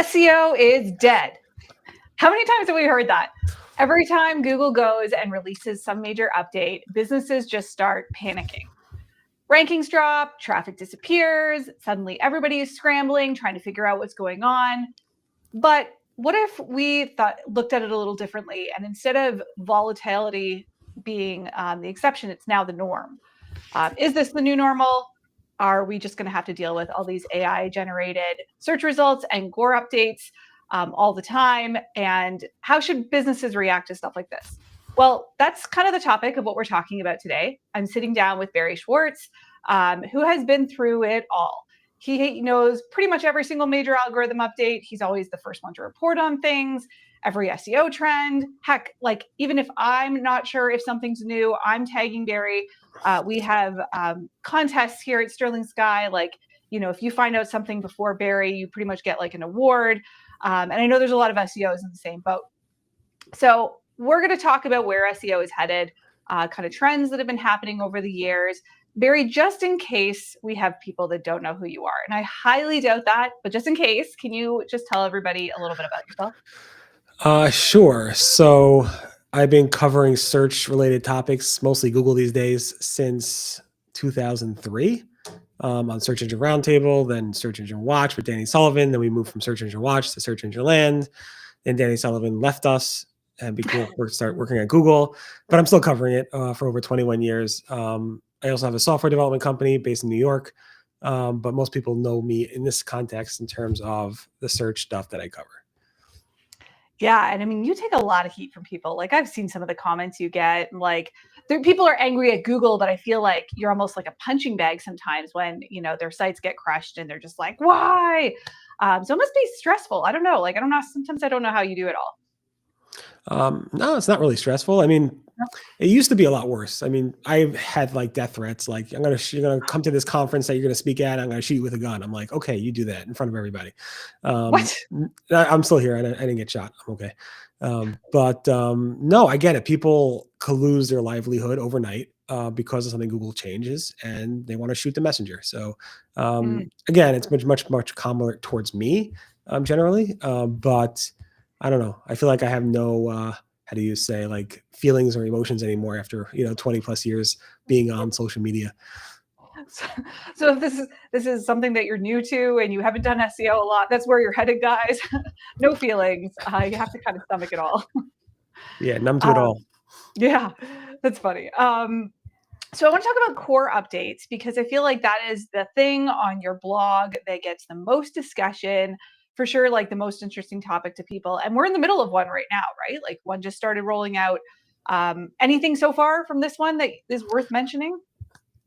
SEO is dead. How many times have we heard that? Every time Google goes and releases some major update, businesses just start panicking. Rankings drop, traffic disappears, suddenly everybody is scrambling, trying to figure out what's going on. But what if we looked at it a little differently, and instead of volatility being the exception, it's now the norm? Is this the new normal? Are we just going to have to deal with all these AI generated search results and gore updates all the time? And how should businesses react to stuff like this? Well, that's kind of the topic of what we're talking about today. I'm sitting down with Barry Schwartz, who has been through it all. He knows pretty much every single major algorithm update. He's always the first one to report on things, every SEO trend. Heck, like even if I'm not sure if something's new, I'm tagging Barry. We have contests here at Sterling Sky. Like, if you find out something before Barry, you pretty much get like an award. And I know there's a lot of SEOs in the same boat. So we're going to talk about where SEO is headed, kind of trends that have been happening over the years. Barry, just in case we have people that don't know who you are, and I highly doubt that, but just in case, can you just tell everybody a little bit about yourself? Sure. So I've been covering search-related topics, mostly Google these days, since 2003 on Search Engine Roundtable, then Search Engine Watch with Danny Sullivan. Then we moved from Search Engine Watch to Search Engine Land. Then Danny Sullivan left us and started working at Google, but I'm still covering it for over 21 years. I also have a software development company based in New York, but most people know me in this context in terms of the search stuff that I cover. Yeah, and I mean, you take a lot of heat from people. Like I've seen some of the comments you get, and like people are angry at Google, but I feel like you're almost like a punching bag sometimes when their sites get crushed, and they're just like, why? So it must be stressful. I don't know. Like I don't know. Sometimes I don't know how you do it all. No, it's not really stressful. I mean, it used to be a lot worse. I mean, I've had like death threats, like you're gonna come to this conference that you're gonna speak at. I'm gonna shoot you with a gun. I'm like, okay, you do that in front of everybody. What? I'm still here. I didn't get shot. I'm okay. But no, I get it. People could lose their livelihood overnight because of something Google changes, and they want to shoot the messenger. So again, it's much calmer towards me generally, but I don't know. I feel like I have no, how do you say, like feelings or emotions anymore after 20 plus years being on social media. So if this is something that you're new to and you haven't done SEO a lot, that's where you're headed, guys. No feelings. You have to kind of stomach it all. Yeah, numb to it all. Yeah, that's funny. So I want to talk about core updates because I feel like that is the thing on your blog that gets the most discussion, for sure, like the most interesting topic to people. And we're in the middle of one right now, right? Like one just started rolling out. Anything so far from this one that is worth mentioning?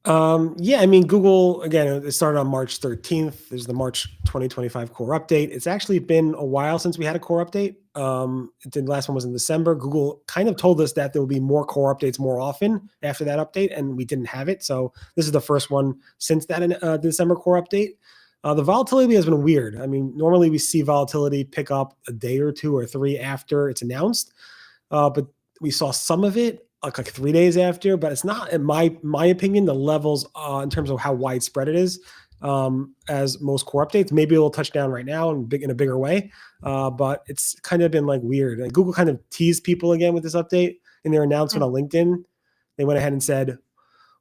Yeah, I mean, Google, again, it started on March 13th. There's the March 2025 core update. It's actually been a while since we had a core update. The last one was in December. Google kind of told us that there will be more core updates more often after that update, and we didn't have it. So this is the first one since that December core update. The volatility has been weird. I mean, normally we see volatility pick up a day or two or three after it's announced, but we saw some of it like 3 days after, but it's not, in my opinion, the levels in terms of how widespread it is as most core updates. Maybe it'll touch down right now in a bigger way, but it's kind of been like weird. Like Google kind of teased people again with this update in their announcement on LinkedIn. They went ahead and said,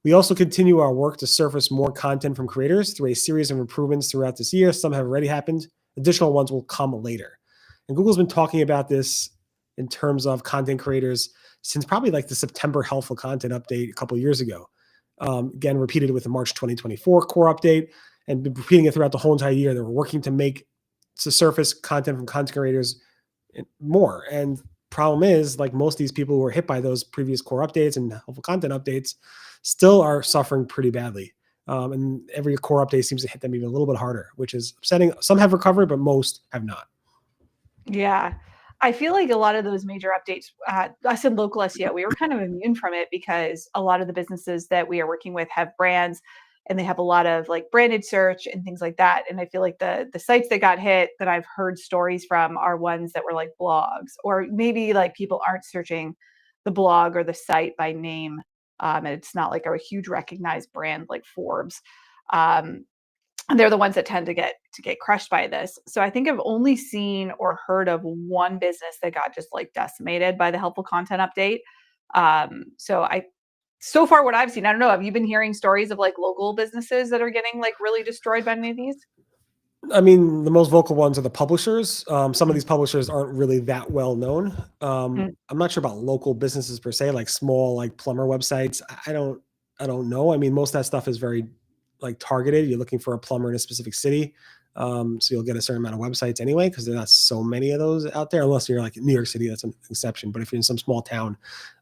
we also continue our work to surface more content from creators through a series of improvements throughout this year. Some have already happened. Additional ones will come later. And Google's been talking about this in terms of content creators since probably like the September helpful content update a couple of years ago. Again, repeated with the March 2024 core update and been repeating it throughout the whole entire year. They were working to surface content from content creators more. And problem is, like most of these people who were hit by those previous core updates and helpful content updates still are suffering pretty badly. And every core update seems to hit them even a little bit harder, which is upsetting. Some have recovered, but most have not. Yeah. I feel like a lot of those major updates, us in local SEO, we were kind of immune from it because a lot of the businesses that we are working with have brands and they have a lot of like branded search and things like that. And I feel like the sites that got hit that I've heard stories from are ones that were like blogs, or maybe like people aren't searching the blog or the site by name. And it's not like a huge recognized brand like Forbes. they're the ones that tend to get crushed by this. So I think I've only seen or heard of one business that got just like decimated by the helpful content update. So far what I've seen, I don't know, have you been hearing stories of like local businesses that are getting like really destroyed by any of these? I mean, the most vocal ones are the publishers. Some of these publishers aren't really that well known. Mm. I'm not sure about local businesses per se, like small, like plumber websites. I don't know. I mean, most of that stuff is very like targeted. You're looking for a plumber in a specific city. So you'll get a certain amount of websites anyway, because there's not so many of those out there, unless you're like in New York City, that's an exception. But if you're in some small town,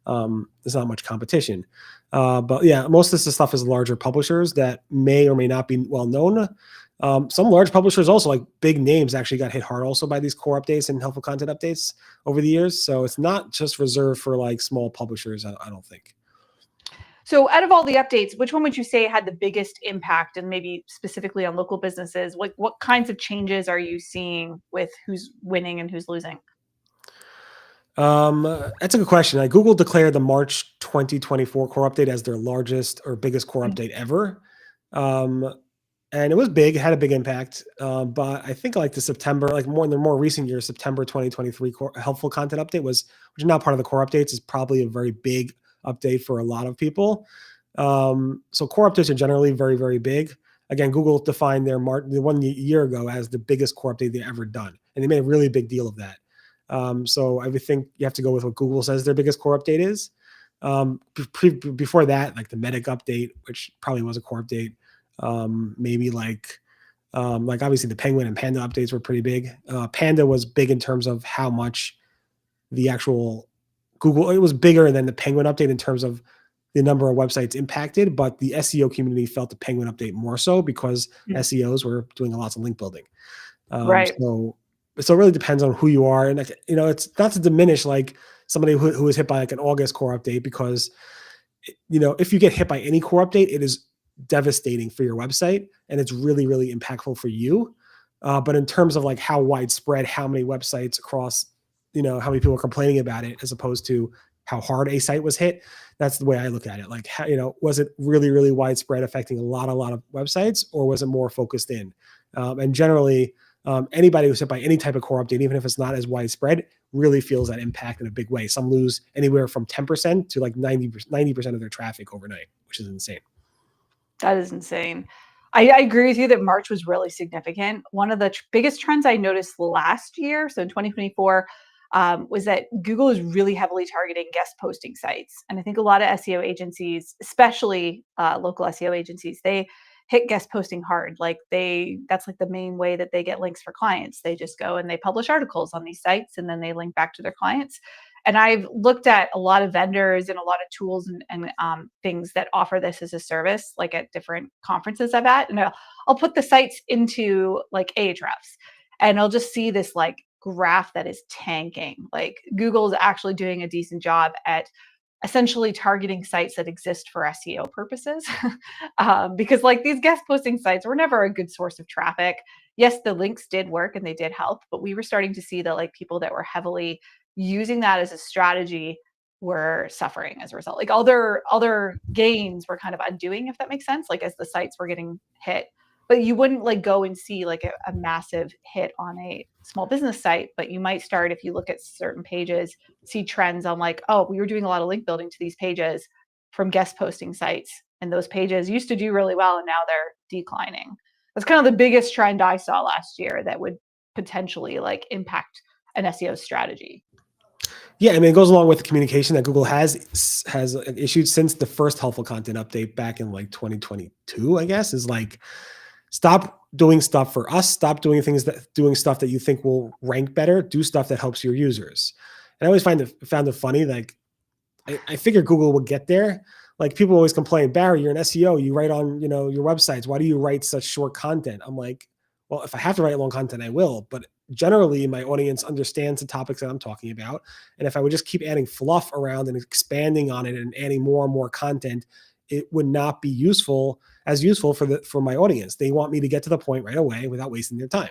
there's not much competition. But yeah, most of this stuff is larger publishers that may or may not be well known. Some large publishers also, like big names, actually got hit hard also by these core updates and helpful content updates over the years. So it's not just reserved for like small publishers, I don't think. So out of all the updates, which one would you say had the biggest impact, and maybe specifically on local businesses? Like what kinds of changes are you seeing with who's winning and who's losing? That's a good question. Like Google declared the March 2024 core update as their largest or biggest core Mm. update ever. Um, and it was big, it had a big impact. But I think like the September, like more in the more recent years, September 2023 helpful content update was, which is not part of the core updates, is probably a very big update for a lot of people. So core updates are generally very, very big. Again, Google defined their the 1 year ago as the biggest core update they ever done, and they made a really big deal of that. So I would think you have to go with what Google says their biggest core update is. Before that, like the Medic update, which probably was a core update, maybe like obviously the Penguin and Panda updates were pretty big. Panda was big in terms of how much the actual Google, it was bigger than the Penguin update in terms of the number of websites impacted, but the SEO community felt the Penguin update more so because Mm. SEOs were doing lots of link building. Right. So it really depends on who you are. And like, it's not to diminish like somebody who was hit by like an August core update, because if you get hit by any core update, it is devastating for your website and it's really, really impactful for you. But in terms of like how widespread, how many websites across, how many people are complaining about it, as opposed to how hard a site was hit, that's the way I look at it. Like, was it really, really widespread, affecting a lot of websites, or was it more focused in? And generally, anybody who's hit by any type of core update, even if it's not as widespread, really feels that impact in a big way. Some lose anywhere from 10% to like 90% of their traffic overnight, which is insane. That is insane. I agree with you that March was really significant. One of the biggest trends I noticed last year, so in 2024, was that Google is really heavily targeting guest posting sites. And I think a lot of SEO agencies, especially local SEO agencies, they hit guest posting hard. Like that's like the main way that they get links for clients. They just go and they publish articles on these sites and then they link back to their clients. And I've looked at a lot of vendors and a lot of tools and things that offer this as a service, like at different conferences I've at. And I'll put the sites into like Ahrefs, and I'll just see this like graph that is tanking. Like Google is actually doing a decent job at essentially targeting sites that exist for SEO purposes. Because like these guest posting sites were never a good source of traffic. Yes, the links did work and they did help, but we were starting to see that like people that were heavily using that as a strategy were suffering as a result. Like other gains were kind of undoing, if that makes sense, like as the sites were getting hit. But you wouldn't like go and see like a massive hit on a small business site, but you might start, if you look at certain pages, see trends on like, oh, we were doing a lot of link building to these pages from guest posting sites, and those pages used to do really well and now they're declining. That's kind of the biggest trend I saw last year that would potentially like impact an SEO strategy. Yeah, I mean, it goes along with the communication that Google has issued since the first helpful content update back in like 2022, I guess, is like, stop doing stuff for us. Stop doing stuff that you think will rank better. Do stuff that helps your users. And I always found it funny. Like, I figured Google would get there. Like, people always complain, Barry, you're an SEO. You write on, your websites. Why do you write such short content? I'm like, well, if I have to write long content, I will. But generally, my audience understands the topics that I'm talking about. And if I would just keep adding fluff around and expanding on it and adding more and more content, it would not be useful for my audience. They want me to get to the point right away without wasting their time.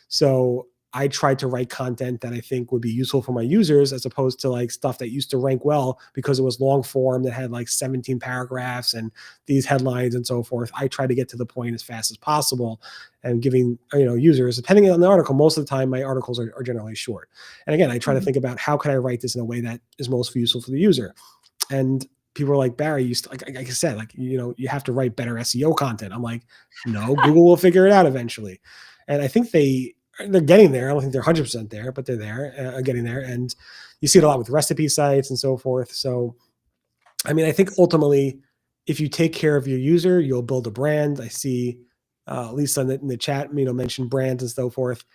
So I tried to write content that I think would be useful for my users, as opposed to like stuff that used to rank well because it was long form that had like 17 paragraphs and these headlines and so forth. I try to get to the point as fast as possible, and giving, users, depending on the article, most of the time my articles are generally short. And again, I try to think about how can I write this in a way that is most useful for the user. And people are like, Barry, like I said, like, you have to write better SEO content. I'm like, no, Google will figure it out eventually. And I think they're getting there. I don't think they're 100% there, but they're there, getting there. And you see it a lot with recipe sites and so forth. So, I mean, I think ultimately, if you take care of your user, you'll build a brand. I see Lisa in the chat, mentioned brands and so forth.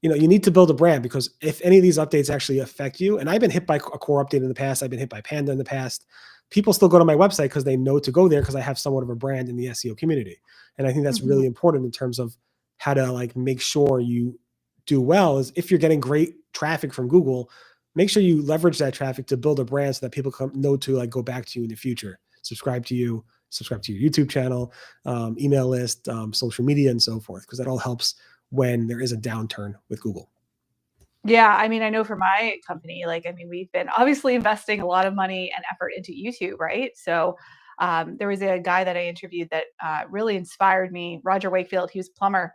You need to build a brand, because if any of these updates actually affect you, and I've been hit by a core update in the past, I've been hit by Panda in the past, people still go to my website because they know to go there because I have somewhat of a brand in the SEO community. And I think that's really important in terms of how to like make sure you do well. Is if you're getting great traffic from Google, make sure you leverage that traffic to build a brand so that people know to like go back to you in the future, subscribe to your YouTube channel, email list, social media, and so forth, because that all helps when there is a downturn with Google. Yeah, I mean, I know for my company, we've been obviously investing a lot of money and effort into YouTube, right? So there was a guy that I interviewed that really inspired me, Roger Wakefield. He was a plumber.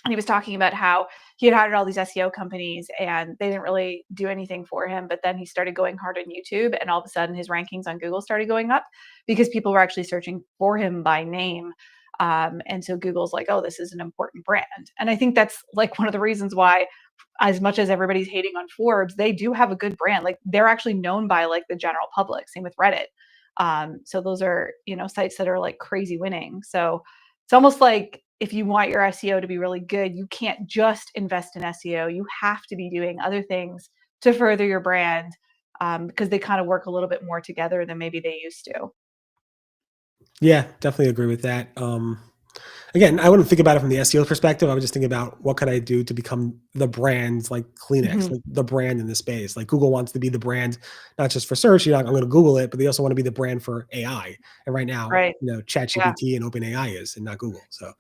And he was talking about how he had hired all these SEO companies and they didn't really do anything for him. But then he started going hard on YouTube, and all of a sudden his rankings on Google started going up because people were actually searching for him by name. And so Google's like, oh, this is an important brand. And I think that's like one of the reasons why, as much as everybody's hating on Forbes, they do have a good brand. Like they're actually known by like the general public. Same with Reddit. So those are, sites that are like crazy winning. So it's almost like if you want your SEO to be really good, you can't just invest in SEO. You have to be doing other things to further your brand, because they kind of work a little bit more together than maybe they used to. Yeah, definitely agree with that. Again, I wouldn't think about it from the SEO perspective. I would just think about what could I do to become the brand, like Kleenex, like the brand in this space. Like Google wants to be the brand, not just for search. I'm going to Google it, but they also want to be the brand for AI. And right now, Right. Yeah. ChatGPT and OpenAI is, and not Google. So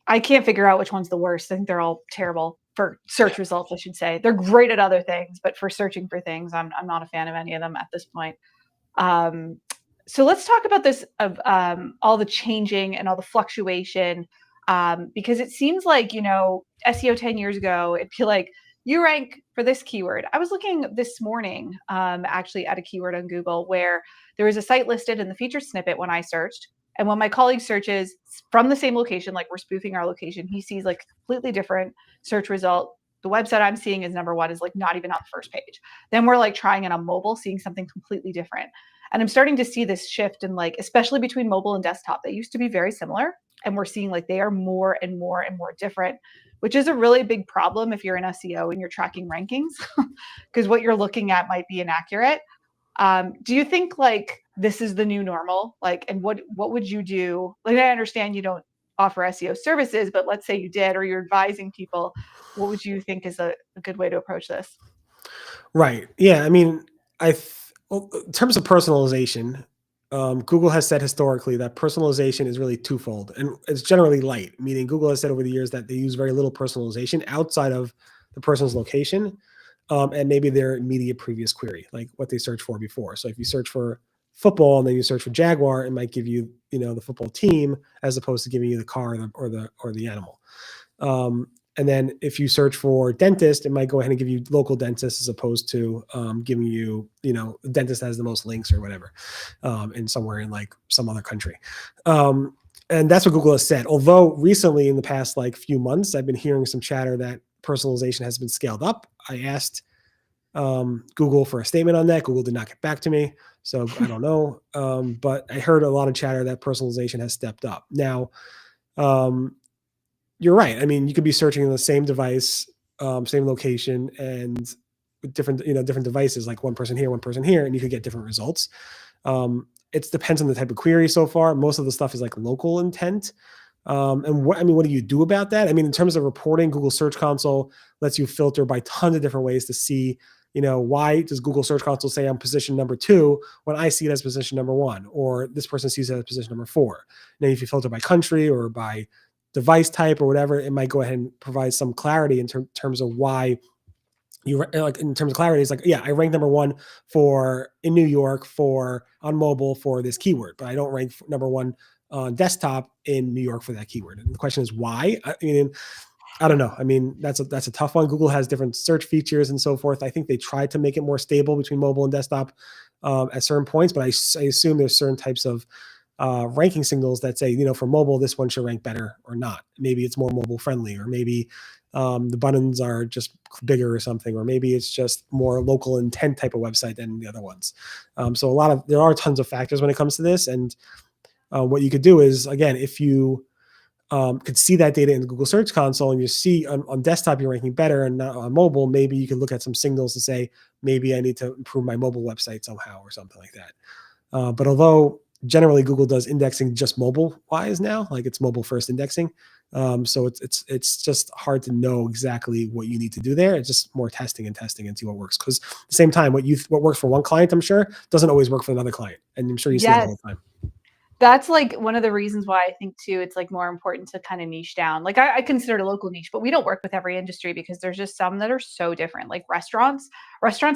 I can't figure out which one's the worst. I think they're all terrible for search results, I should say. They're great at other things, but for searching for things, I'm not a fan of any of them at this point. So let's talk about this of all the changing and all the fluctuation, because it seems like, SEO 10 years ago, it'd be like, you rank for this keyword. I was looking this morning actually at a keyword on Google where there was a site listed in the featured snippet when I searched. And when my colleague searches from the same location, like we're spoofing our location, he sees like completely different search result. The website I'm seeing is number one, is like not even on the first page. Then we're like trying it on mobile, seeing something completely different. And I'm starting to see this shift in like, especially between mobile and desktop. They used to be very similar, and we're seeing like they are more and more and more different, which is a really big problem if you're in SEO and you're tracking rankings, because what you're looking at might be inaccurate. Do you think like this is the new normal? Like, and what would you do? Like, I understand you don't offer SEO services, but let's say you did, or you're advising people. What would you think is a good way to approach this? right. Yeah. I mean, well, in terms of personalization, Google has said historically that personalization is really twofold, and it's generally light, meaning Google has said over the years that they use very little personalization outside of the person's location, and maybe their immediate previous query, like what they searched for before. So if you search for football and then you search for Jaguar, it might give you, the football team as opposed to giving you the car or the animal. And then if you search for dentist, it might go ahead and give you local dentist as opposed to giving you, the dentist that has the most links or whatever, in somewhere in like some other country. And that's what Google has said. Although recently in the past like few months, I've been hearing some chatter that personalization has been scaled up. I asked Google for a statement on that. Google did not get back to me. So I don't know. But I heard a lot of chatter that personalization has stepped up. Now, you're right. I mean, you could be searching on the same device, same location, and with different, different devices, like one person here, and you could get different results. It depends on the type of query so far. Most of the stuff is like local intent. And what do you do about that? I mean, in terms of reporting, Google Search Console lets you filter by tons of different ways to see, why does Google Search Console say I'm position number 2 when I see it as position number 1, or this person sees it as position number 4. Now, if you filter by country or by device type or whatever, it might go ahead and provide some clarity in terms of why you like in terms of clarity. It's like, yeah, I rank number one in New York on mobile for this keyword, but I don't rank number one on desktop in New York for that keyword. And the question is why? I mean, I don't know. I mean, that's a tough one. Google has different search features and so forth. I think they tried to make it more stable between mobile and desktop at certain points, but I assume there's certain types of ranking signals that say, for mobile, this one should rank better or not. Maybe it's more mobile friendly, or maybe the buttons are just bigger or something, or maybe it's just more local intent type of website than the other ones. So there are tons of factors when it comes to this. And what you could do is, again, if you could see that data in the Google Search Console and you see on desktop you're ranking better and not on mobile, maybe you could look at some signals to say, maybe I need to improve my mobile website somehow or something like that. But although generally Google does indexing just mobile wise now, like it's mobile first indexing. So it's just hard to know exactly what you need to do there. It's just more testing and see what works. Because at the same time, what works for one client, I'm sure, doesn't always work for another client. And I'm sure you see that all the time. That's like one of the reasons why I think too, it's like more important to kind of niche down. Like I consider it a local niche, but we don't work with every industry because there's just some that are so different. Like restaurants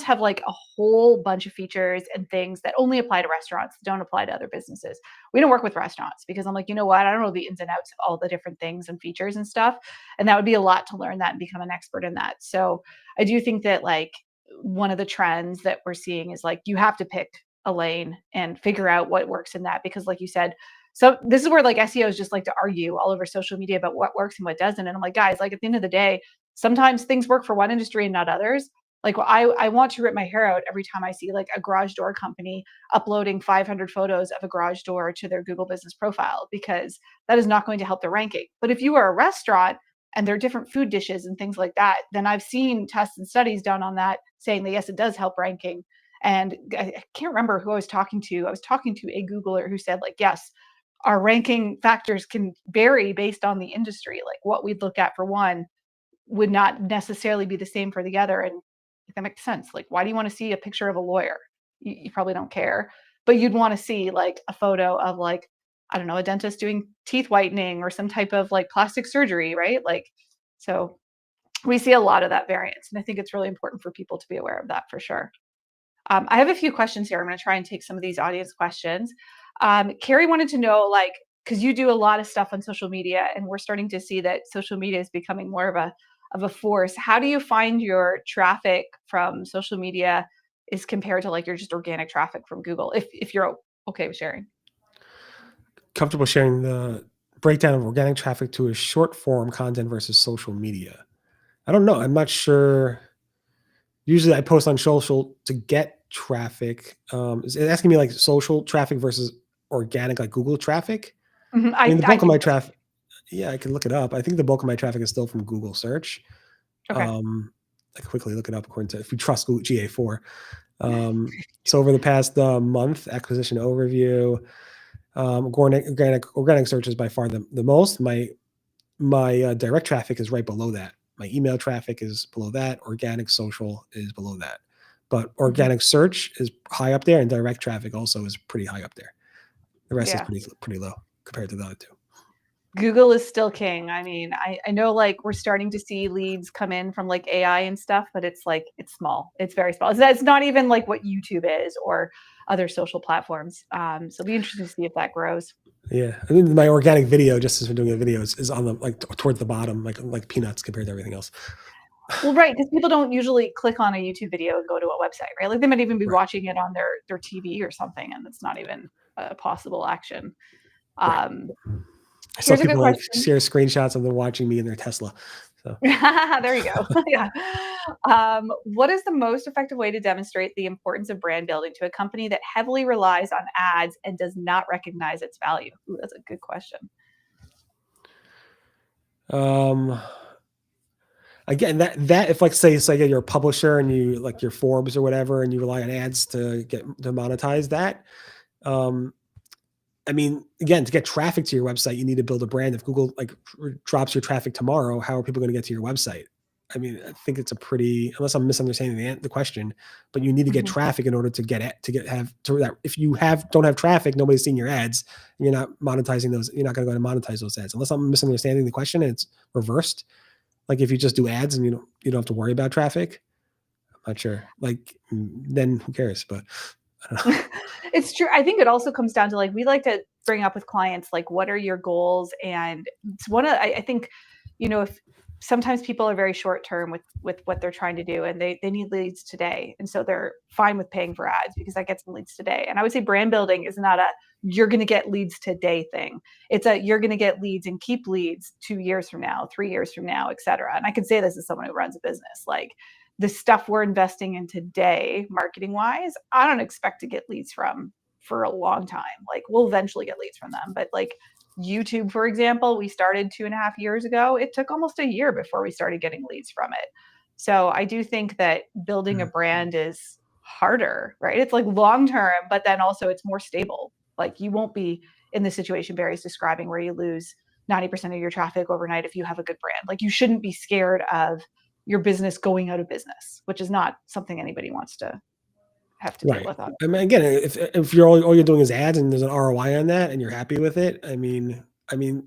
have like a whole bunch of features and things that only apply to restaurants, don't apply to other businesses. We don't work with restaurants because I'm like, you know what? I don't know the ins and outs of all the different things and features and stuff. And that would be a lot to learn that and become an expert in that. So I do think that like one of the trends that we're seeing is like you have to pick a lane and figure out what works in that, because like you said, so this is where like SEOs just like to argue all over social media about what works and what doesn't. And I'm like, guys, like at the end of the day, sometimes things work for one industry and not others. Like I want to rip my hair out every time I see like a garage door company uploading 500 photos of a garage door to their Google business profile, because that is not going to help their ranking. But if you are a restaurant and there are different food dishes and things like that, then I've seen tests and studies done on that saying that yes, it does help ranking. And I can't remember who I was talking to. I was talking to a Googler who said, like, yes, our ranking factors can vary based on the industry. Like what we'd look at for one would not necessarily be the same for the other. And that makes sense. Like, why do you want to see a picture of a lawyer? You probably don't care, but you'd want to see like a photo of like, I don't know, a dentist doing teeth whitening or some type of like plastic surgery, right? Like, so we see a lot of that variance. And I think it's really important for people to be aware of that for sure. I have a few questions here. I'm going to try and take some of these audience questions. Carrie wanted to know, like, because you do a lot of stuff on social media, and we're starting to see that social media is becoming more of a force. How do you find your traffic from social media is compared to like your just organic traffic from Google? If you're okay with sharing. Comfortable sharing the breakdown of organic traffic to a short form content versus social media? I don't know. I'm not sure. Usually I post on social to get traffic. Is it asking me like social traffic versus organic, like Google traffic? Mhm, I mean, the I bulk of think my so. traffic, yeah, I can look it up. I think the bulk of my traffic is still from Google search. Okay. I can quickly look it up according to, if we trust Google GA4. So over the past month, acquisition overview, organic search is by far the most. My direct traffic is right below that. My email traffic is below that. Organic social is below that. But Mhm. organic search is high up there, and direct traffic also is pretty high up there. The rest is Yeah. pretty low compared to the other two. Google is still king. I mean, I know like we're starting to see leads come in from like AI and stuff, but it's like it's small. It's very small. It's not even like what YouTube is or other social platforms. So it'll be interesting to see if that grows. Yeah, I mean, my organic video, just as we're doing a video, is on the like towards the bottom, like peanuts compared to everything else. Well, right, because people don't usually click on a YouTube video and go to a website, right? Like they might even be Right, watching it on their TV or something, and it's not even a possible action. right. Um, I saw Here's a good people like question. share screenshots of them watching me in their Tesla. So There you go. Yeah. What is the most effective way to demonstrate the importance of brand building to a company that heavily relies on ads and does not recognize its value? Ooh, that's a good question. um, again, that if like say it's like you're a publisher and you like your Forbes or whatever, and you rely on ads to monetize that. Um, I mean, again, to get traffic to your website, you need to build a brand. If Google like drops your traffic tomorrow, how are people going to get to your website? I mean, I think it's a pretty, unless I'm misunderstanding the question, but you need to get traffic in order to that. If you don't have traffic, nobody's seeing your ads, and you're not monetizing those. You're not going to go and monetize those ads unless I'm misunderstanding the question and it's reversed. Like if you just do ads and you don't have to worry about traffic. I'm not sure. Like then who cares? But I don't know. It's true. I think it also comes down to, like, we like to bring up with clients, like, what are your goals? And it's I think, if sometimes people are very short term with what they're trying to do, and they need leads today. And so they're fine with paying for ads because that gets them leads today. And I would say brand building is not a you're going to get leads today thing. It's a you're going to get leads and keep leads 2 years from now, 3 years from now, et cetera. And I can say this as someone who runs a business. Like, the stuff we're investing in today, marketing wise, I don't expect to get leads from for a long time. Like, we'll eventually get leads from them. But like YouTube, for example, we started 2.5 years ago. It took almost a year before we started getting leads from it. So I do think that building a brand is harder, right? It's like long term, but then also it's more stable. Like, you won't be in the situation Barry's describing where you lose 90% of your traffic overnight if you have a good brand. Like, you shouldn't be scared of your business going out of business, which is not something anybody wants to have to deal with. I mean, again, if you're all you're doing is ads and there's an ROI on that and you're happy with it, I mean,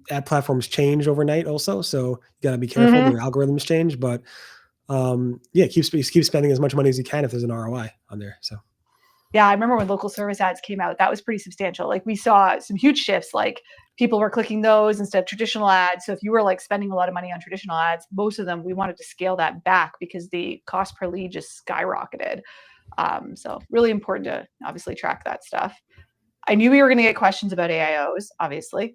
ad platforms change overnight also, so you got to be careful. Their algorithms change, but yeah, keep spending as much money as you can if there's an ROI on there. So yeah, I remember when local service ads came out, that was pretty substantial. Like, we saw some huge shifts, like people were clicking those instead of traditional ads. So if you were like spending a lot of money on traditional ads, most of them, we wanted to scale that back because the cost per lead just skyrocketed. So really important to obviously track that stuff. I knew we were going to get questions about AIOs, obviously.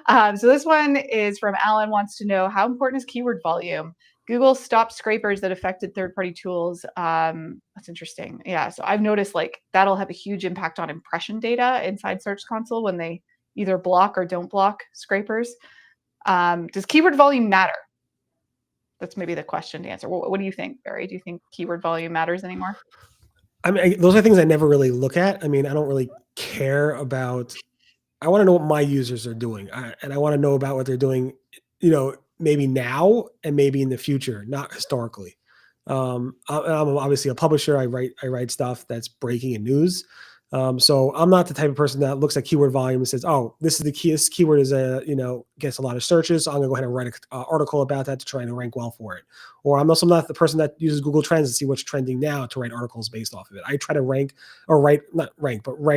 So this one is from Alan, wants to know, how important is keyword volume? Google stopped scrapers that affected third-party tools. That's interesting. Yeah, so I've noticed like that'll have a huge impact on impression data inside Search Console when they either block or don't block scrapers. Does keyword volume matter? That's maybe the question to answer. What do you think, Barry? Do you think keyword volume matters anymore? I mean, those are things I never really look at. I mean, I don't really care about. I want to know what my users are doing, and I want to know about what they're doing. Maybe now and maybe in the future, not historically. I'm obviously a publisher. I write stuff that's breaking and news. So I'm not the type of person that looks at keyword volume and says, "Oh, this is the key. This keyword is gets a lot of searches. So I'm gonna go ahead and write an article about that to try and rank well for it." Or I'm also not the person that uses Google Trends to see what's trending now to write articles based off of it. I try to write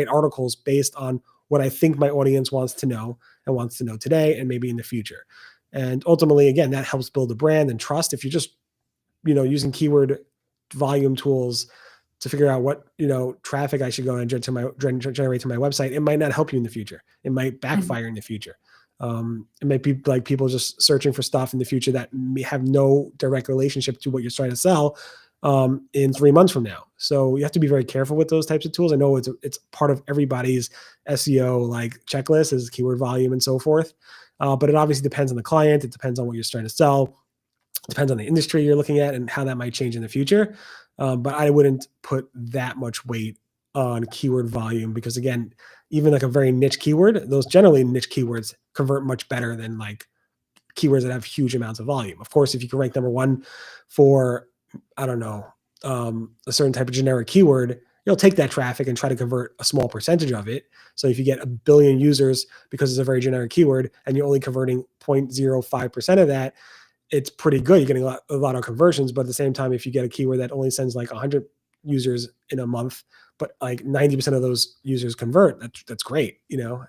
articles based on what I think my audience wants to know and wants to know today and maybe in the future. And ultimately, again, that helps build a brand and trust. If you're just using keyword volume tools to figure out what traffic I should go and generate to my website, it might not help you in the future. It might backfire in the future. It might be like people just searching for stuff in the future that may have no direct relationship to what you're trying to sell in 3 months from now. So you have to be very careful with those types of tools. I know it's part of everybody's SEO like checklist is keyword volume and so forth. But it obviously depends on the client. It depends on what you're trying to sell. It depends on the industry you're looking at and how that might change in the future. But I wouldn't put that much weight on keyword volume because, again, even like a very niche keyword, those generally niche keywords convert much better than like keywords that have huge amounts of volume. Of course, if you can rank number one for, I don't know, a certain type of generic keyword, you'll take that traffic and try to convert a small percentage of it. So if you get 1 billion users because it's a very generic keyword and you're only converting 0.05% of that, it's pretty good. You're getting a lot of conversions, but at the same time, if you get a keyword that only sends like 100 users in a month, but like 90% of those users convert, that's great, and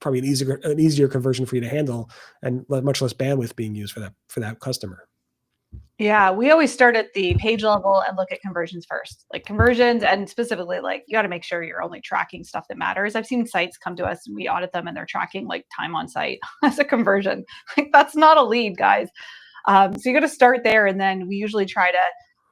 probably an easier conversion for you to handle and much less bandwidth being used for that customer. Yeah, we always start at the page level and look at conversions first. Like conversions, and specifically, like, you got to make sure you're only tracking stuff that matters. I've seen sites come to us and we audit them and they're tracking like time on site as a conversion. Like, that's not a lead, guys. So you got to start there, and then we usually try to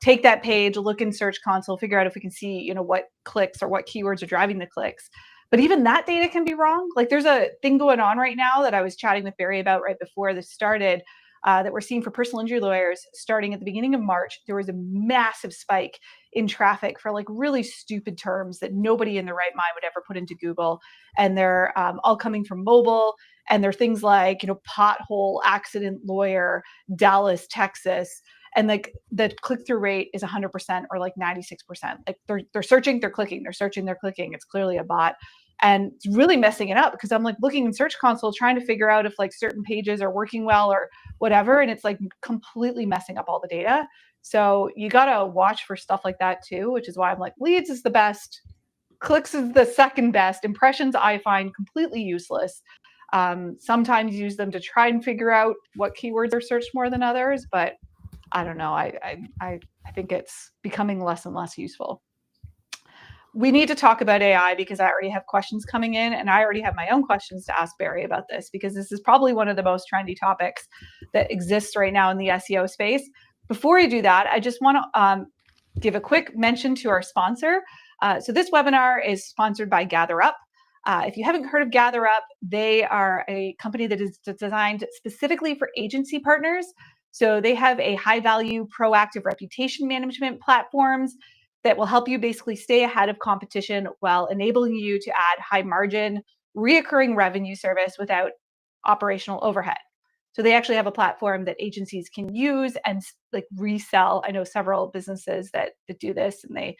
take that page, look in Search Console, figure out if we can see, what clicks or what keywords are driving the clicks. But even that data can be wrong. Like, there's a thing going on right now that I was chatting with Barry about right before this started, that we're seeing for personal injury lawyers. Starting at the beginning of March, there was a massive spike in traffic for like really stupid terms that nobody in their right mind would ever put into Google. And they're all coming from mobile. And they're things like, pothole accident lawyer, Dallas, Texas. and like the click-through rate is 100% or like 96%. Like they're searching, they're clicking, they're searching, they're clicking. It's clearly a bot. And it's really messing it up because I'm like looking in Search Console trying to figure out if like certain pages are working well or whatever, and it's like completely messing up all the data. So you got to watch for stuff like that too, which is why I'm like, leads is the best, clicks is the second best, impressions I find completely useless. Sometimes use them to try and figure out what keywords are searched more than others, but I don't know. I think it's becoming less and less useful. We need to talk about AI because I already have questions coming in, and I already have my own questions to ask Barry about this, because this is probably one of the most trendy topics that exists right now in the SEO space. Before I do that, I just want to give a quick mention to our sponsor. So this webinar is sponsored by GatherUp. If you haven't heard of GatherUp, they are a company that is designed specifically for agency partners. So they have a high-value, proactive reputation management platforms that will help you basically stay ahead of competition while enabling you to add high-margin, reoccurring revenue service without operational overhead. So they actually have a platform that agencies can use and like resell. I know several businesses that do this, and they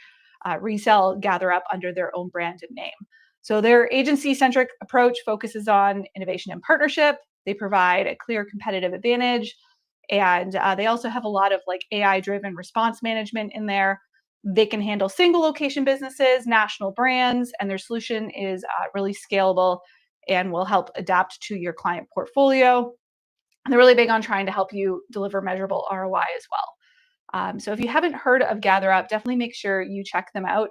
resell GatherUp under their own brand and name. So their agency-centric approach focuses on innovation and partnership. They provide a clear competitive advantage, and they also have a lot of like AI-driven response management in there. They can handle single location businesses, national brands, and their solution is really scalable and will help adapt to your client portfolio. And they're really big on trying to help you deliver measurable ROI as well. So if you haven't heard of GatherUp, definitely make sure you check them out.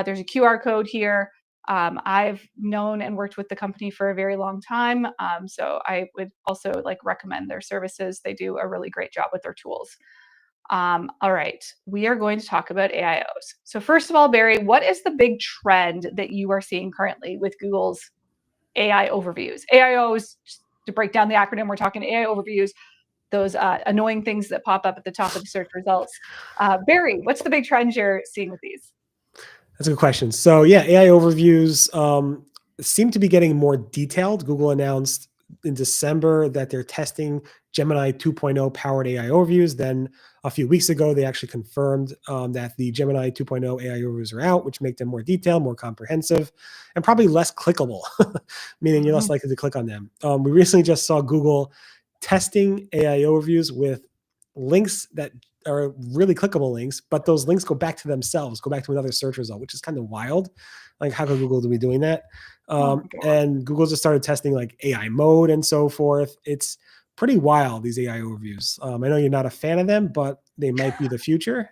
There's a QR code here. I've known and worked with the company for a very long time. So I would also like recommend their services. They do a really great job with their tools. All right, we are going to talk about AIOs. So first of all, Barry, what is the big trend that you are seeing currently with Google's AI overviews? AIOs, to break down the acronym, we're talking AI overviews, those annoying things that pop up at the top of the search results. Barry, what's the big trend you're seeing with these? That's a good question. So yeah, AI overviews seem to be getting more detailed. Google announced in December that they're testing Gemini 2.0 powered AI overviews. Then a few weeks ago, they actually confirmed that the Gemini 2.0 AI overviews are out, which make them more detailed, more comprehensive, and probably less clickable, meaning you're less likely to click on them. We recently just saw Google testing AI overviews with links that are really clickable links, but those links go back to themselves, go back to another search result, which is kind of wild. Like, how could Google be doing that? And Google just started testing like AI mode and so forth. It's pretty wild, these AI overviews. I know you're not a fan of them, but they might be the future.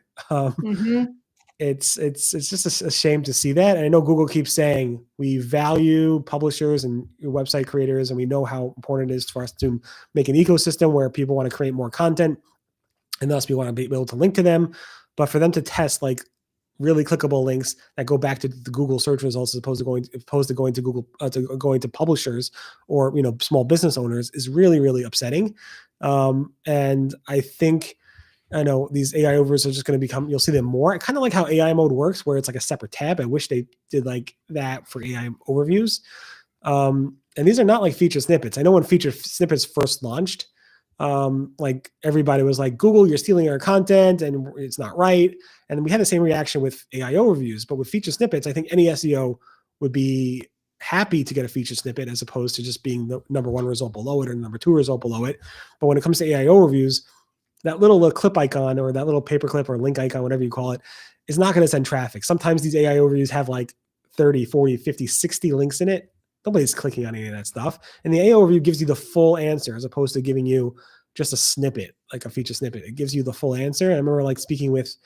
It's just a shame to see that. And I know Google keeps saying we value publishers and website creators, and we know how important it is for us to make an ecosystem where people want to create more content, and thus we want to be able to link to them. But for them to test like really clickable links that go back to the Google search results as opposed to going to Google going to publishers or small business owners is really, really upsetting. And I know these AI overviews are just going to become, you'll see them more. I kind of like how AI mode works, where it's like a separate tab. I wish they did like that for AI overviews. And these are not like feature snippets. I know when feature snippets first launched, like everybody was like, Google, you're stealing our content and it's not right. And we had the same reaction with AI overviews, but with feature snippets, I think any SEO would be happy to get a feature snippet as opposed to just being the number one result below it or number two result below it. But when it comes to AI overviews, that little clip icon or that little paperclip or link icon, whatever you call it, is not going to send traffic. Sometimes these AI overviews have like 30, 40, 50, 60 links in it. Nobody's clicking on any of that stuff. And the AI overview gives you the full answer as opposed to giving you just a snippet, like a feature snippet. It gives you the full answer. And I remember like speaking with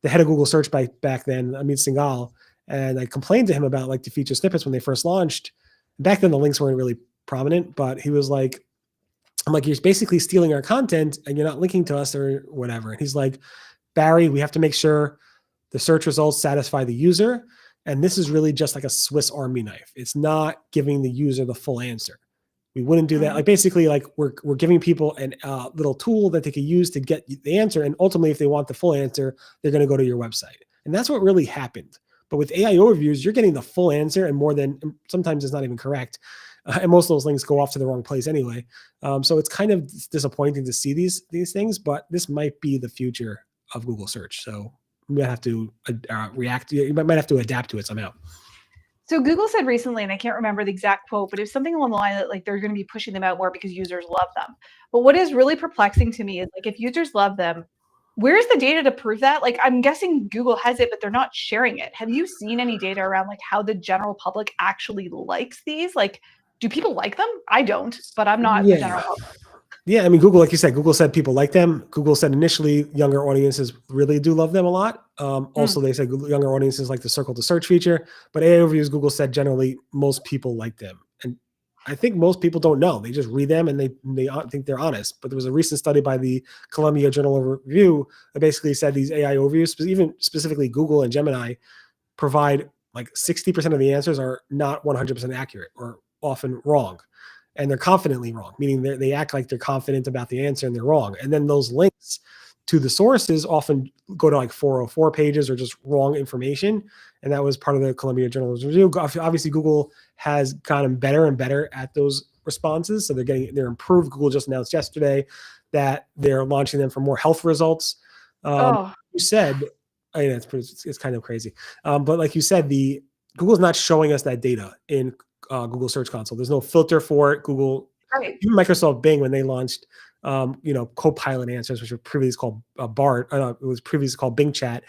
the head of Google Search back then, Amit Singhal, and I complained to him about like the feature snippets when they first launched. Back then the links weren't really prominent, but he was like, I'm like, you're basically stealing our content and you're not linking to us or whatever. And he's like, Barry, we have to make sure the search results satisfy the user. And this is really just like a Swiss Army knife. It's not giving the user the full answer. We wouldn't do that. Like basically, like we're giving people a little tool that they could use to get the answer. And ultimately, if they want the full answer, they're going to go to your website. And that's what really happened. But with AI overviews, you're getting the full answer and more than, sometimes it's not even correct. and most of those links go off to the wrong place anyway. So it's kind of disappointing to see these things, but this might be the future of Google search. So we might have to react. You might have to adapt to it somehow. So Google said recently, and I can't remember the exact quote, but it was something along the line that like they're going to be pushing them out more because users love them. But what is really perplexing to me is like if users love them, where's the data to prove that? Like I'm guessing Google has it, but they're not sharing it. Have you seen any data around like how the general public actually likes these? Like, do people like them? I don't, but I'm not the general public. Yeah, I mean, Google, like you said, Google said people like them. Google said initially younger audiences really do love them a lot. Also, they said younger audiences like the circle to search feature. But AI overviews, Google said generally most people like them. And I think most people don't know. They just read them and they think they're honest. But there was a recent study by the Columbia Journal of Review that basically said these AI overviews, even specifically Google and Gemini, provide like 60% of the answers are not 100% accurate or often wrong. And they're confidently wrong, meaning they act like they're confident about the answer and they're wrong. And then those links to the sources often go to like 404 pages or just wrong information. And that was part of the Columbia Journal Review. Obviously, Google has gotten better and better at those responses. So they're improved. Google just announced yesterday that they're launching them for more health results. You said, I mean, it's kind of crazy. But like you said, Google's not showing us that data in Google Search Console. There's no filter for it. Google, even Microsoft Bing, when they launched, Copilot answers, which were previously called Bart, it was previously called Bing Chat.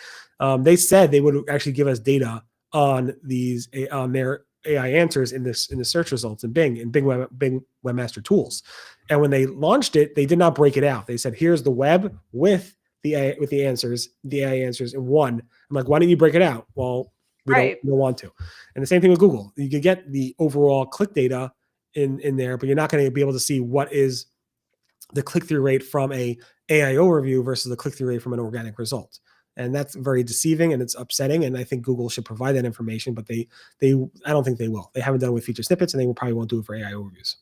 They said they would actually give us data on their AI answers in the search results in Bing Webmaster Tools. And when they launched it, they did not break it out. They said, "Here's the web with the AI answers in one." I'm like, "Why didn't you break it out?" Well, we don't want to. And the same thing with Google. You could get the overall click data in there, but you're not going to be able to see what is the click-through rate from a AI overview versus the click-through rate from an organic result. And that's very deceiving and it's upsetting. And I think Google should provide that information, but I don't think they will. They haven't done it with feature snippets and they probably won't do it for AI overviews.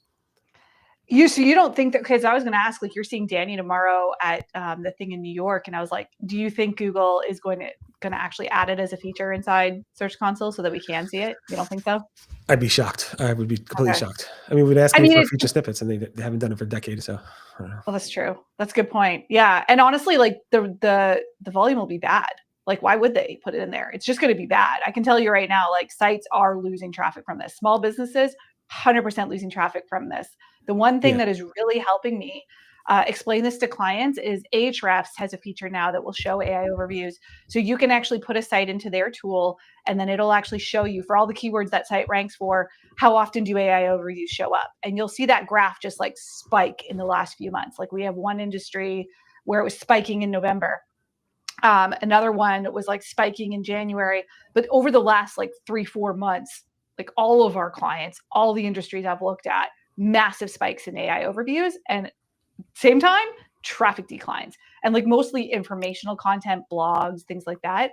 So you don't think that, because I was going to ask, like, you're seeing Danny tomorrow at the thing in New York, and I was like, do you think Google is going to actually add it as a feature inside Search Console so that we can see it? You don't think so? I'd be shocked. I would be completely shocked. I mean, we'd ask them for feature snippets, and they haven't done it for decades. So, I don't know. Well, that's true. That's a good point. Yeah, and honestly, like the volume will be bad. Like, why would they put it in there? It's just going to be bad. I can tell you right now, like sites are losing traffic from this. Small businesses, 100% losing traffic from this. The one thing that is really helping me explain this to clients is Ahrefs has a feature now that will show AI overviews. So you can actually put a site into their tool, and then it'll actually show you for all the keywords that site ranks for, how often do AI overviews show up. And you'll see that graph just like spike in the last few months. Like we have one industry where it was spiking in November. Another one was like spiking in January. But over the last like 3-4 months, like all of our clients, all the industries I've looked at, massive spikes in AI overviews, and same time traffic declines, and like mostly informational content, blogs, things like that.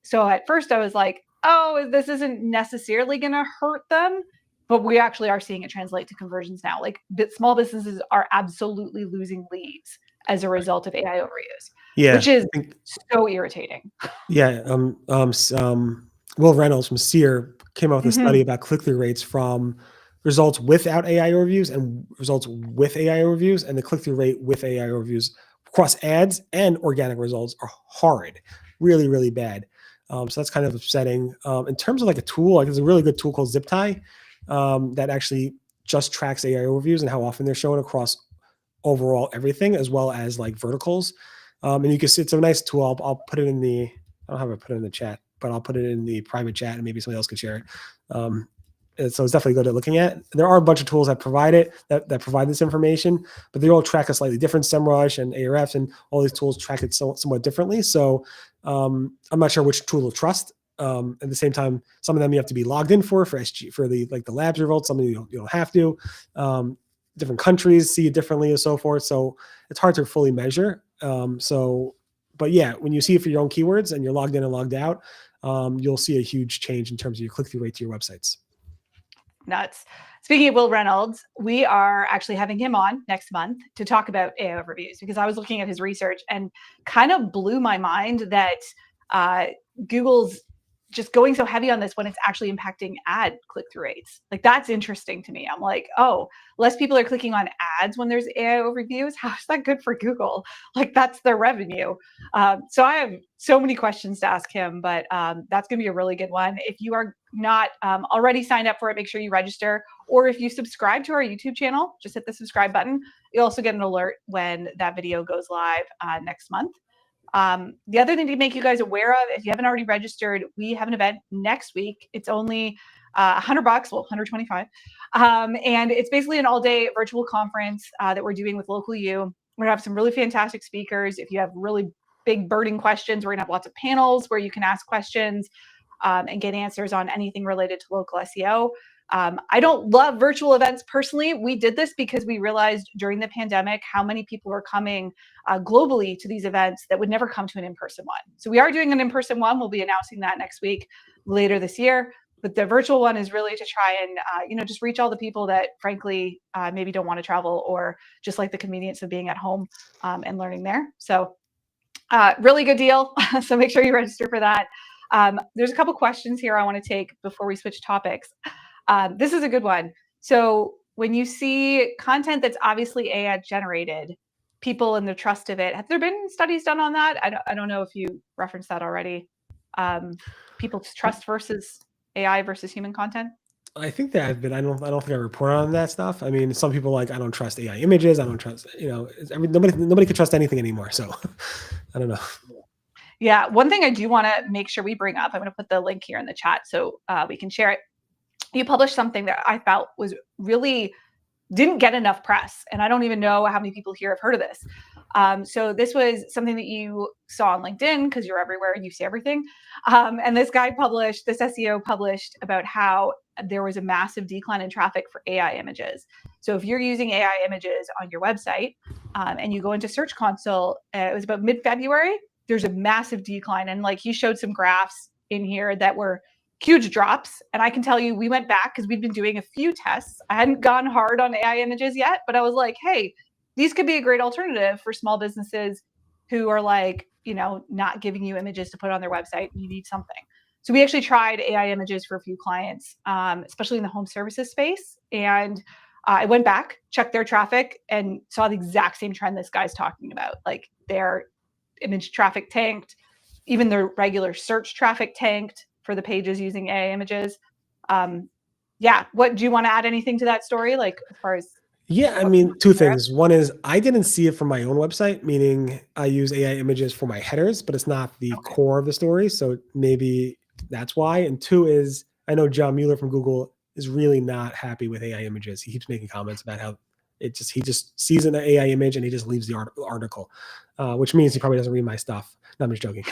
So at first I was like, oh, this isn't necessarily going to hurt them, but we actually are seeing it translate to conversions now. Like small businesses are absolutely losing leads as a result of AI overviews, which is so irritating. Will Reynolds from Seer came out with a study about click-through rates from results without AI overviews and results with AI overviews, and the click-through rate with AI overviews across ads and organic results are horrid, really, really bad. So that's kind of upsetting. In terms of like a tool, like there's a really good tool called ZipTie that actually just tracks AI overviews and how often they're shown across overall everything, as well as like verticals. And you can see it's a nice tool. I'll put it in I don't have it put it in the chat, but I'll put it in the private chat and maybe somebody else can share it. So it's definitely good at looking at. There are a bunch of tools that provide it, that provide this information, but they all track a slightly different. SEMrush and Ahrefs and all these tools track it somewhat differently. So I'm not sure which tool to trust. At the same time, some of them you have to be logged in for SG, for the labs results. Some of you don't have to. Different countries see it differently and so forth. So it's hard to fully measure. But yeah, when you see it for your own keywords and you're logged in and logged out, you'll see a huge change in terms of your click-through rate to your websites. Nuts. Speaking of Will Reynolds, we are actually having him on next month to talk about AI overviews, because I was looking at his research and kind of blew my mind that Google's just going so heavy on this when it's actually impacting ad click-through rates. Like, that's interesting to me. I'm like, oh, less people are clicking on ads when there's AI overviews. How is that good for Google? Like, that's their revenue. So I have so many questions to ask him, but that's going to be a really good one. If you are not already signed up for it, make sure you register. Or if you subscribe to our YouTube channel, just hit the subscribe button. You'll also get an alert when that video goes live next month. The other thing to make you guys aware of, if you haven't already registered, we have an event next week. It's only $100, well, 125. And it's basically an all-day virtual conference that we're doing with Local U. We're gonna have some really fantastic speakers. If you have really big burning questions, we're gonna have lots of panels where you can ask questions and get answers on anything related to local SEO. I don't love virtual events personally. We did this because we realized during the pandemic how many people were coming globally to these events that would never come to an in-person one. So we are doing an in-person one. We'll be announcing that next week, later this year. But the virtual one is really to try and just reach all the people that frankly maybe don't want to travel or just like the convenience of being at home and learning there. So really good deal. So make sure you register for that. There's a couple questions here I want to take before we switch topics. This is a good one. So when you see content that's obviously AI generated, people and the trust of it, have there been studies done on that? I don't know if you referenced that already. People's trust versus AI versus human content. I think there have been. I don't think I report on that stuff. I mean, some people like, I don't trust AI images. I don't trust. Nobody can trust anything anymore. So I don't know. Yeah, one thing I do want to make sure we bring up. I'm going to put the link here in the chat so we can share it. You published something that I felt was really didn't get enough press. And I don't even know how many people here have heard of this. So this was something that you saw on LinkedIn because you're everywhere and you see everything. And this SEO published about how there was a massive decline in traffic for AI images. So if you're using AI images on your website and you go into Search Console, it was about mid-February, there's a massive decline. And like he showed some graphs in here that were huge drops. And I can tell you, we went back because we'd been doing a few tests. I hadn't gone hard on AI images yet, but I was like, hey, these could be a great alternative for small businesses who are like, not giving you images to put on their website. You need something. So we actually tried AI images for a few clients, especially in the home services space. And I went back, checked their traffic, and saw the exact same trend this guy's talking about. Like their image traffic tanked, even their regular search traffic tanked for the pages using AI images. What do you want to add anything to that story? Like as far as I mean, two things. One is I didn't see it from my own website, meaning I use AI images for my headers, but it's not the core of the story. So maybe that's why. And two is I know John Mueller from Google is really not happy with AI images. He keeps making comments about how he just sees an AI image and he just leaves the article, which means he probably doesn't read my stuff. No, I'm just joking.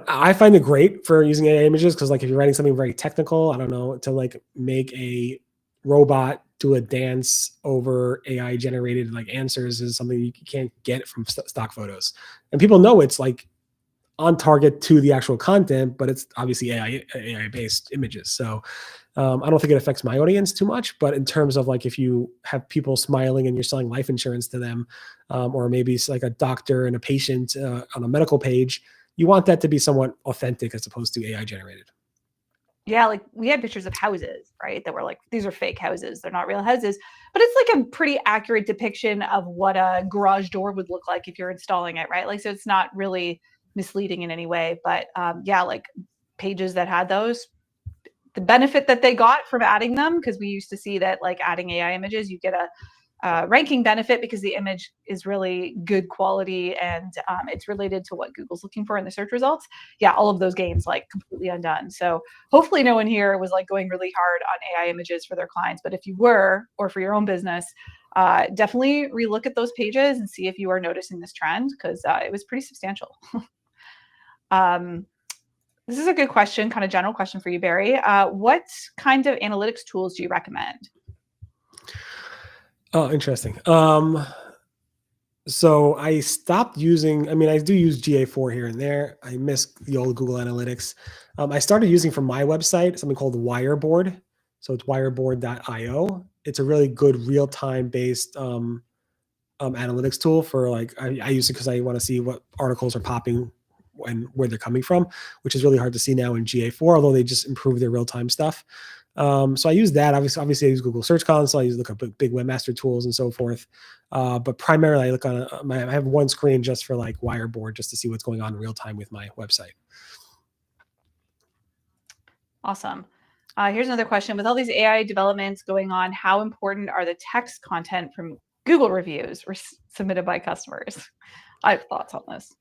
I find it great for using AI images because like if you're writing something very technical, I don't know, to like make a robot do a dance over AI generated like answers is something you can't get from stock photos. And people know it's like on target to the actual content, but it's obviously AI based images. So I don't think it affects my audience too much, but in terms of like, if you have people smiling and you're selling life insurance to them, or maybe it's like a doctor and a patient on a medical page, you want that to be somewhat authentic as opposed to AI generated. Yeah, like we had pictures of houses, right? That were like, these are fake houses. They're not real houses, but it's like a pretty accurate depiction of what a garage door would look like if you're installing it, right? Like, so it's not really misleading in any way, but like pages that had those, the benefit that they got from adding them, because we used to see that like adding AI images, you get a ranking benefit because the image is really good quality and it's related to what Google's looking for in the search results. Yeah, all of those gains like completely undone. So hopefully no one here was like going really hard on AI images for their clients. But if you were, or for your own business, definitely relook at those pages and see if you are noticing this trend because it was pretty substantial. This is a good question, kind of general question for you, Barry. What kind of analytics tools do you recommend? Oh, interesting. So I stopped using, I do use GA4 here and there. I miss the old Google Analytics. I started using from my website, something called Wireboard. So it's wireboard.io. It's a really good real-time based analytics tool for like, I use it because I want to see what articles are popping and where they're coming from, which is really hard to see now in GA4, although they just improved their real-time stuff. So I use that. Obviously, I use Google Search Console. I look up big webmaster tools and so forth. But primarily, I look on I have one screen just for like Wireboard, just to see what's going on in real time with my website. Awesome. Here's another question. With all these AI developments going on, how important are the text content from Google reviews submitted by customers? I have thoughts on this.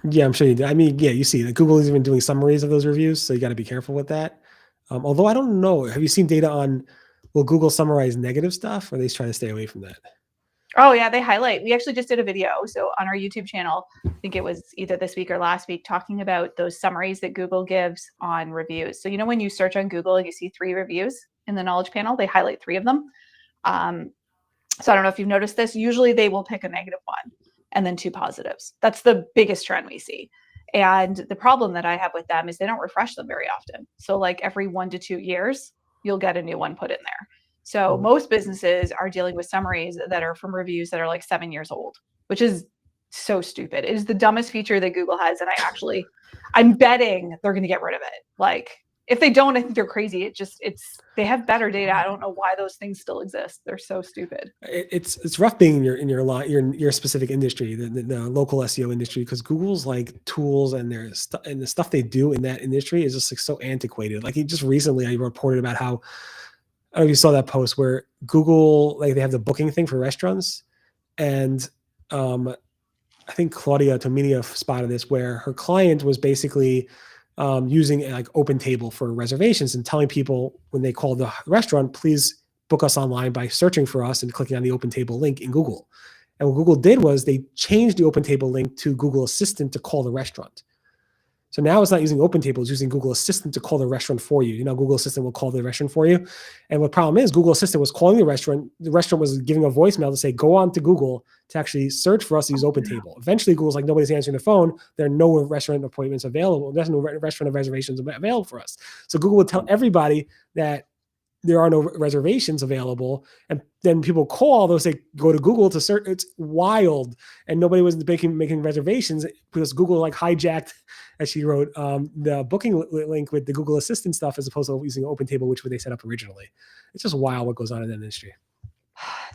Yeah, I'm sure you do. I mean, yeah, you see that Google is even doing summaries of those reviews, so you got to be careful with that. Although I don't know, have you seen data on, will Google summarize negative stuff, or they try to stay away from that? Oh yeah, they highlight. We actually just did a video, so on our YouTube channel, I think it was either this week or last week, talking about those summaries that Google gives on reviews. So when you search on Google and you see 3 reviews in the knowledge panel, they highlight 3 of them. So I don't know if you've noticed this. Usually they will pick a negative one and then 2 positives. That's the biggest trend we see. And the problem that I have with them is they don't refresh them very often. So like every 1 to 2 years, you'll get a new one put in there. So most businesses are dealing with summaries that are from reviews that are like 7 years old, which is so stupid. It is the dumbest feature that Google has. And I'm betting they're going to get rid of it. Like if they don't, I think they're crazy. They have better data. I don't know why those things still exist. They're so stupid. It's rough being in your specific industry, the local SEO industry, because Google's like tools and the stuff they do in that industry is just like so antiquated. Like just recently, I reported about how, I don't know if you saw that post where Google, like they have the booking thing for restaurants, and I think Claudia Tominia spotted this, where her client was basically using like OpenTable for reservations and telling people when they call the restaurant, please book us online by searching for us and clicking on the OpenTable link in Google. And what Google did was they changed the OpenTable link to Google Assistant to call the restaurant. So now it's not using OpenTable, it's using Google Assistant to call the restaurant for you. Google Assistant will call the restaurant for you. And what problem is, Google Assistant was calling the restaurant was giving a voicemail to say, go on to Google to actually search for us to use OpenTable. Eventually, Google's like, nobody's answering the phone. There are no restaurant appointments available. There's no restaurant reservations available for us. So Google would tell everybody that there are no reservations available. And then people call all those, they go to Google to search. It's wild. And nobody was making reservations because Google like hijacked, as she wrote, the booking link with the Google Assistant stuff as opposed to using OpenTable, which they set up originally. It's just wild what goes on in that industry.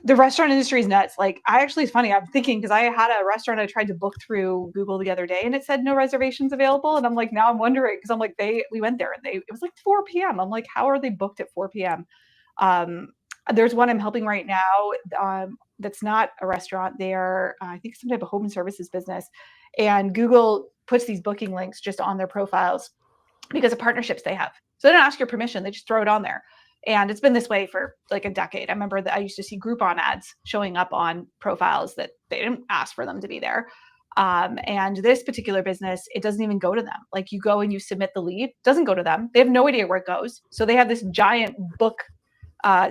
The restaurant industry is nuts. Like it's funny. I'm thinking, because I had a restaurant I tried to book through Google the other day and it said no reservations available. And I'm like, now I'm wondering, because I'm like, we went there and it was like 4 p.m. I'm like, how are they booked at 4 p.m.? There's one I'm helping right now. That's not a restaurant. They are, I think, some type of home and services business. And Google puts these booking links just on their profiles because of partnerships they have. So they don't ask your permission. They just throw it on there. And it's been this way for like a decade. I remember that I used to see Groupon ads showing up on profiles that they didn't ask for them to be there. And this particular business, it doesn't even go to them. Like you go and you submit the lead, it doesn't go to them. They have no idea where it goes. So they have this giant book,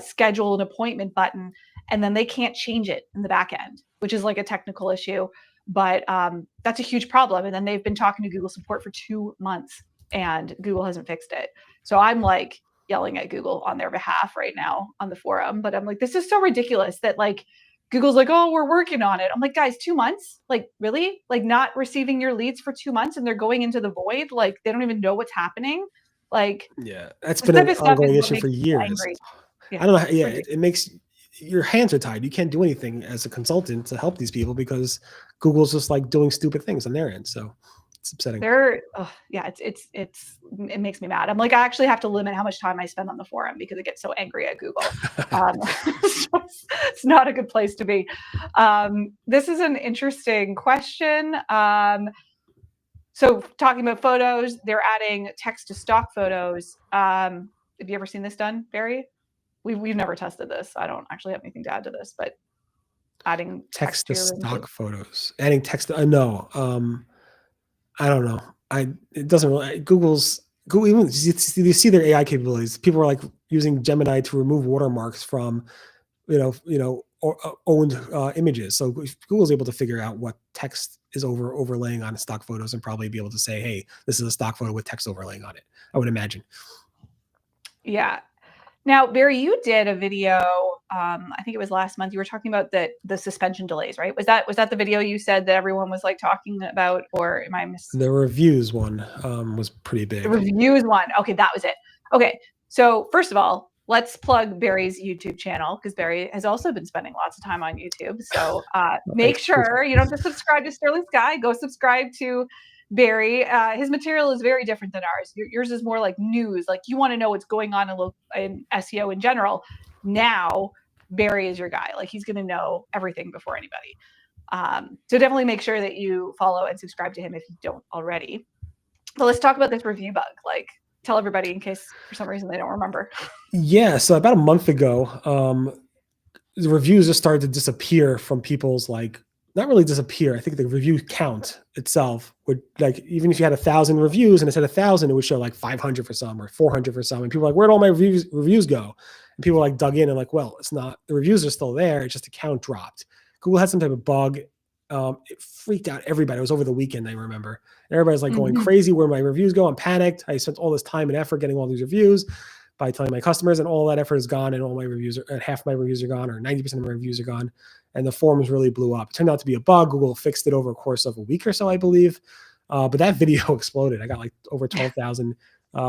schedule an appointment button, and then they can't change it in the back end, which is like a technical issue. But that's a huge problem. And then they've been talking to Google support for 2 months and Google hasn't fixed it. So I'm like yelling at Google on their behalf right now on the forum. But I'm like, this is so ridiculous that like Google's like, oh, we're working on it. I'm like, guys, 2 months? Like, really? Like not receiving your leads for 2 months and they're going into the void? Like they don't even know what's happening? Like, yeah, that's been an ongoing issue for years. Yeah, I don't know. Yeah, it makes your hands are tied. You can't do anything as a consultant to help these people because Google's just like doing stupid things on their end. So it's upsetting. It makes me mad. I'm like, I actually have to limit how much time I spend on the forum because I get so angry at Google. It's not a good place to be. This is an interesting question. So talking about photos, they're adding text to stock photos. Have you ever seen this done, Barry? We've never tested this. I don't actually have anything to add to this, but adding text to stock photos, adding text. No, I don't know. It doesn't really. Google even you see their AI capabilities. People are like using Gemini to remove watermarks from, owned images. So Google's able to figure out what text is overlaying on stock photos and probably be able to say, hey, this is a stock photo with text overlaying on it. I would imagine. Yeah. Now, Barry, you did a video, I think it was last month. You were talking about the suspension delays, right? Was that the video you said that everyone was like talking about, or am I The reviews one was pretty The big. reviews one. Okay, that was it. Okay, so first of all, let's plug Barry's YouTube channel, because Barry has also been spending lots of time on YouTube. So make sure you don't just subscribe to Sterling Sky. Go subscribe to Barry. His material is very different than ours. Yours is more like news. Like you want to know what's going on in SEO in general. Now, Barry is your guy. Like he's going to know everything before anybody. So definitely make sure that you follow and subscribe to him if you don't already. But let's talk about this review bug. Like tell everybody in case for some reason they don't remember. Yeah. So about a month ago, the reviews just started to disappear from people's not really disappear. I think the review count itself would even if you had 1,000 reviews and it said 1,000, it would show 500 for some or 400 for some. And people were like, where'd all my reviews go? And people dug in and well, it's not, the reviews are still there. It's just the count dropped. Google had some type of bug. It freaked out everybody. It was over the weekend, I remember. And everybody's going crazy. Where my reviews go? I'm panicked. I spent all this time and effort getting all these reviews by telling my customers, and all that effort is gone, and all my reviews are half my reviews are gone, or 90% of my reviews are gone. And the forums really blew up. It turned out to be a bug. Google fixed it over a course of a week or so, I believe. But that video exploded. I got over 12,000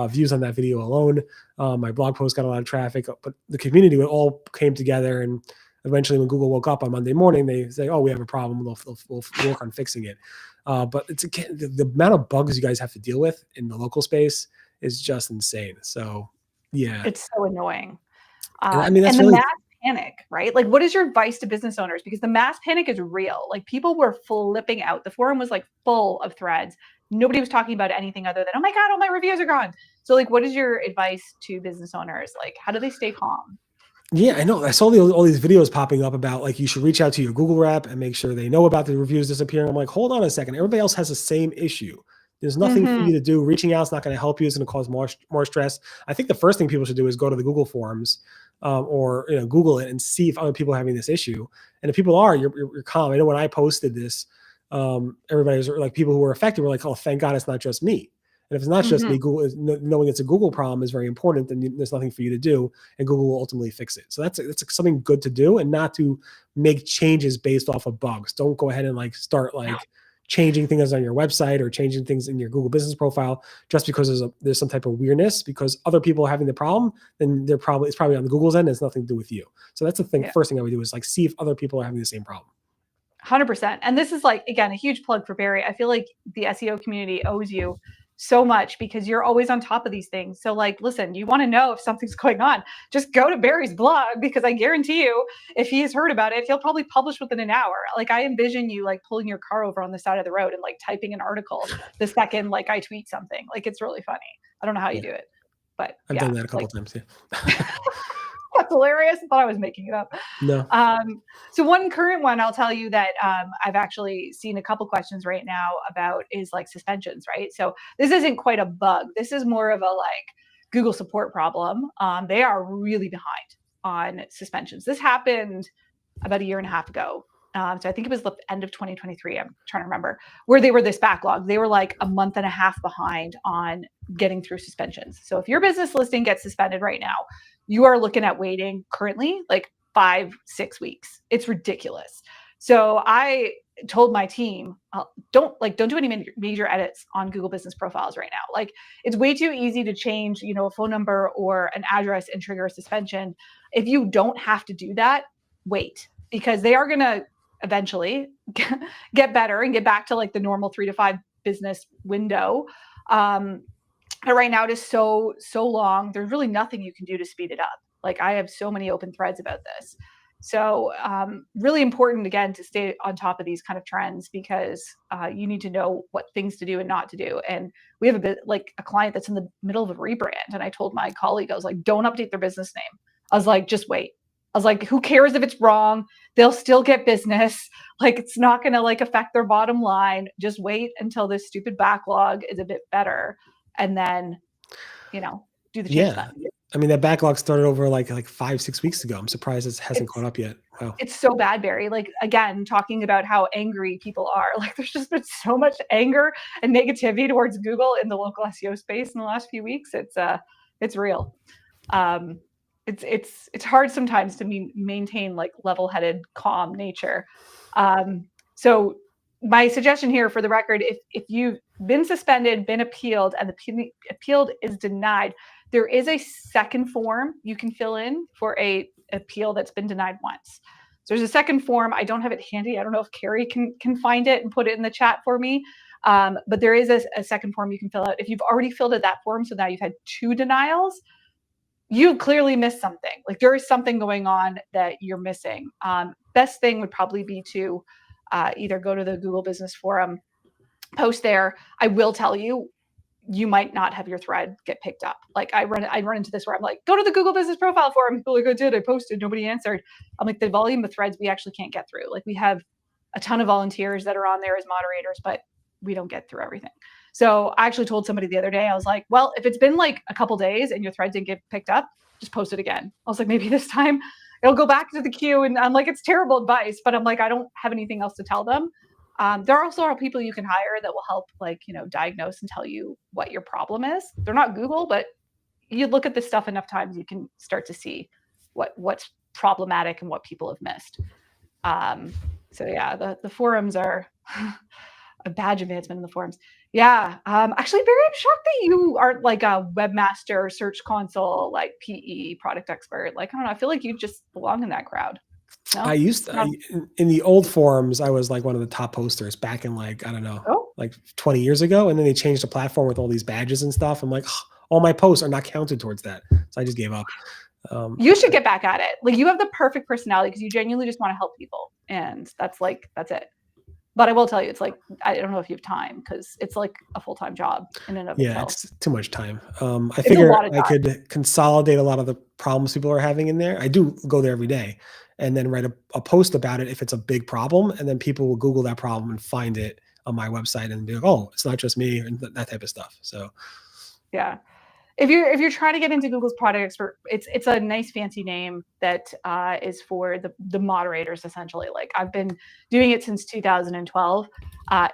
views on that video alone. My blog post got a lot of traffic, but the community all came together. And eventually when Google woke up on Monday morning, they say, oh, we have a problem. We'll work on fixing it. But it's the amount of bugs you guys have to deal with in the local space is just insane. So yeah, it's so annoying. I mean, that's and the really mass panic, right? Like, what is your advice to business owners? Because the mass panic is real. Like, people were flipping out. The forum was full of threads. Nobody was talking about anything other than, oh my God, all my reviews are gone. So, what is your advice to business owners? How do they stay calm? Yeah, I know. I saw all these videos popping up about you should reach out to your Google rep and make sure they know about the reviews disappearing. I'm like, hold on a second. Everybody else has the same issue. There's nothing for you to do. Reaching out is not going to help you. It's going to cause more stress. I think the first thing people should do is go to the Google forums or Google it and see if other people are having this issue. And if people are, you're calm. I know when I posted this, everybody was people who were affected were like, oh, thank God it's not just me. And if it's not just me, Google knowing it's a Google problem is very important. Then there's nothing for you to do, and Google will ultimately fix it. So that's something good to do, and not to make changes based off of bugs. Don't go ahead and start changing things on your website or changing things in your Google business profile just because there's some type of weirdness, because other people are having the problem. Then it's probably on Google's end. It's nothing to do with you. So that's the thing. Yeah. First thing I would do is see if other people are having the same problem. 100%. And this is again, a huge plug for Barry. I feel like the SEO community owes you so much because you're always on top of these things. So listen, you want to know if something's going on, just go to Barry's blog, because I guarantee you, if he has heard about it, he'll probably publish within an hour. I envision you pulling your car over on the side of the road and typing an article the second I tweet something. It's really funny. I don't know how you do it, but I've done that a couple times. Yeah. That's hilarious. I thought I was making it up. No. So one current one I'll tell you that I've actually seen a couple questions right now about is suspensions, right? So this isn't quite a bug. This is more of a Google support problem. They are really behind on suspensions. This happened about a year and a half ago. So I think it was the end of 2023. I'm trying to remember, where they were this backlog. They were a month and a half behind on getting through suspensions. So if your business listing gets suspended right now, you are looking at waiting currently 5-6 weeks. It's ridiculous. So I told my team, don't do any major edits on Google business profiles right now. It's way too easy to change, a phone number or an address and trigger a suspension. If you don't have to do that, wait, because they are going to eventually get better and get back to the normal 3 to 5 business window. But right now it is so long. There's really nothing you can do to speed it up. I have so many open threads about this. So really important, again, to stay on top of these kind of trends, because you need to know what things to do and not to do. And we have a client that's in the middle of a rebrand. And I told my colleague, I was don't update their business name. I was just wait. I was who cares if it's wrong? They'll still get business. It's not going to affect their bottom line. Just wait until this stupid backlog is a bit better. And then, do the change. Yeah. I mean, that backlog started over 5-6 weeks ago. I'm surprised it hasn't caught up yet. Wow. It's so bad, Barry. Again, talking about how angry people are. There's just been so much anger and negativity towards Google in the local SEO space in the last few weeks. It's real. it's hard sometimes to maintain like level-headed, calm nature. So my suggestion here, for the record, if you've been suspended, been appealed, and the appealed is denied, there is a second form you can fill in for a appeal that's been denied once. So there's a second form. I don't have it handy. I don't know if Carrie can find it and put it in the chat for me. But there is a second form you can fill out. If you've already filled out that form, so now you've had 2 denials, you clearly missed something. Like, there is something going on that you're missing. Best thing would probably be to either go to the Google Business Forum, post there. I will tell you, you might not have your thread get picked up. Like, I run into this where I'm like, go to the Google Business Profile Forum. People are like, I posted, nobody answered. I'm like, the volume of threads we actually can't get through. Like, we have a ton of volunteers that are on there as moderators, but we don't get through everything. So I actually told somebody the other day, I was like, well, if it's been like a couple days and your thread didn't get picked up, just post it again. I was like, maybe this time it'll go back to the queue. And I'm like, it's terrible advice, but I'm like, I don't have anything else to tell them. There are also people you can hire that will help, like, diagnose and tell you what your problem is. They're not Google, but you look at this stuff enough times, you can start to see what's problematic and what people have missed. So yeah, the forums are a badge advancement in the forums. Yeah. Actually, Barry, I'm shocked that you aren't like a webmaster, search console, like PE product expert. Like, I don't know. I feel like you just belong in that crowd. No? I used to, in the old forums, I was like one of the top posters back in like, I don't know, like 20 years ago. And then they changed the platform with all these badges and stuff. I'm like, all my posts are not counted towards that. So I just gave up. You should get back at it. Like, you have the perfect personality because you genuinely just want to help people. And that's it. But I will tell you, it's like, I don't know if you have time because it's like a full-time job in and of itself. It's too much time. I figure I could consolidate a lot of the problems people are having in there. I do go there every day and then write a post about it if it's a big problem. And then people will Google that problem and find it on my website and be like, oh, it's not just me, and that type of stuff. So, yeah. If you're trying to get into Google's product expert, it's a nice fancy name that is for the moderators, essentially. Like, I've been doing it since 2012.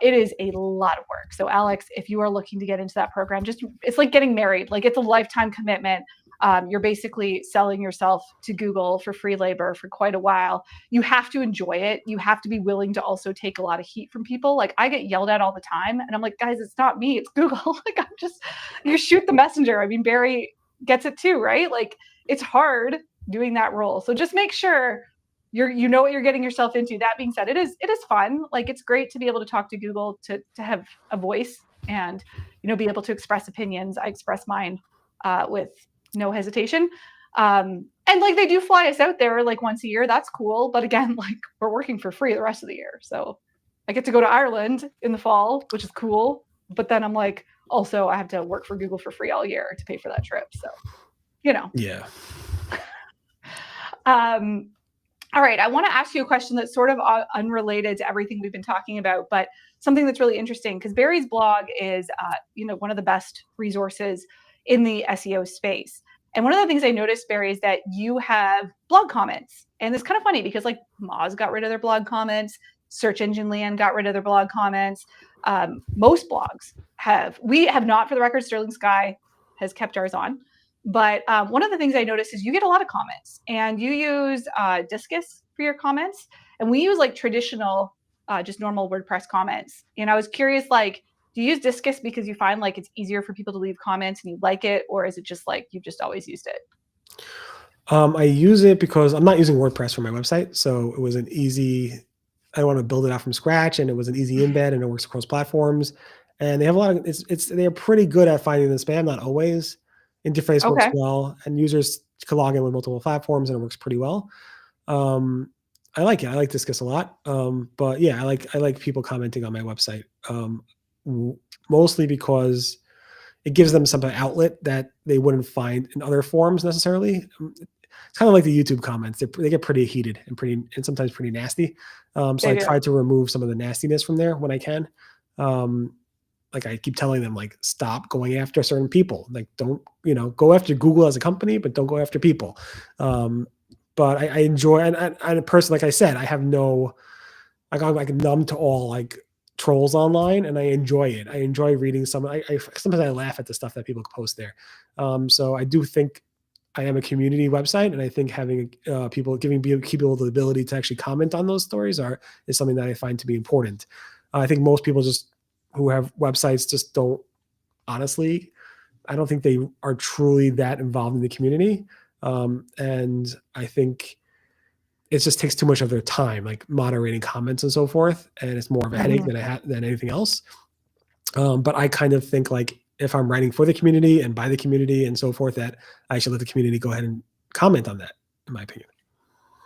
It is a lot of work. So Alex, if you are looking to get into that program, it's like getting married. Like, it's a lifetime commitment. You're basically selling yourself to Google for free labor for quite a while. You have to enjoy it. You have to be willing to also take a lot of heat from people. Like, I get yelled at all the time and I'm like, guys, it's not me, it's Google. Like, you shoot the messenger. I mean, Barry gets it too, right? Like, it's hard doing that role. So just make sure you know what you're getting yourself into. That being said, it is fun. Like, it's great to be able to talk to Google, to have a voice and, be able to express opinions. I express mine with no hesitation. And like, they do fly us out there like once a year. That's cool. But again, like, we're working for free the rest of the year. So I get to go to Ireland in the fall, which is cool. But then I'm like, also, I have to work for Google for free all year to pay for that trip. So, Yeah. All right. I want to ask you a question that's sort of unrelated to everything we've been talking about, but something that's really interesting, because Barry's blog is, one of the best resources in the SEO space. And one of the things I noticed, Barry, is that you have blog comments. And it's kind of funny because, like, Moz got rid of their blog comments. Search Engine Land got rid of their blog comments. Most blogs have. We have not, for the record. Sterling Sky has kept ours on. But one of the things I noticed is you get a lot of comments, and you use Discus for your comments. And we use like traditional, just normal WordPress comments. And I was curious, like, do you use Discus because you find like it's easier for people to leave comments and you like it? Or is it just like you've just always used it? I use it because I'm not using WordPress for my website. So it was an easy, I want to build it out from scratch, and it was an easy embed, and it works across platforms. And they have a lot of, they're pretty good at finding the spam, not always. Interface works well, and users can log in with multiple platforms, and it works pretty well. I like it. I like Discus a lot. But yeah, I like people commenting on my website, mostly because it gives them some outlet that they wouldn't find in other forums necessarily. It's kind of like the YouTube comments. They get pretty heated and sometimes pretty nasty. So I try to remove some of the nastiness from there when I can. Like, I keep telling them, like, stop going after certain people. Like, don't, go after Google as a company, but don't go after people. But I enjoy, and a person, like I said, I have no, I'm like numb to all like trolls online, and I enjoy it. I enjoy reading some. Sometimes I laugh at the stuff that people post there. So I do think I am a community website, and I think having giving people the ability to actually comment on those stories is something that I find to be important. I think most people who have websites just don't, honestly, I don't think they are truly that involved in the community. And I think it just takes too much of their time, like moderating comments and so forth. And it's more of a headache than anything else. But I kind of think like if I'm writing for the community and by the community and so forth, that I should let the community go ahead and comment on that, in my opinion.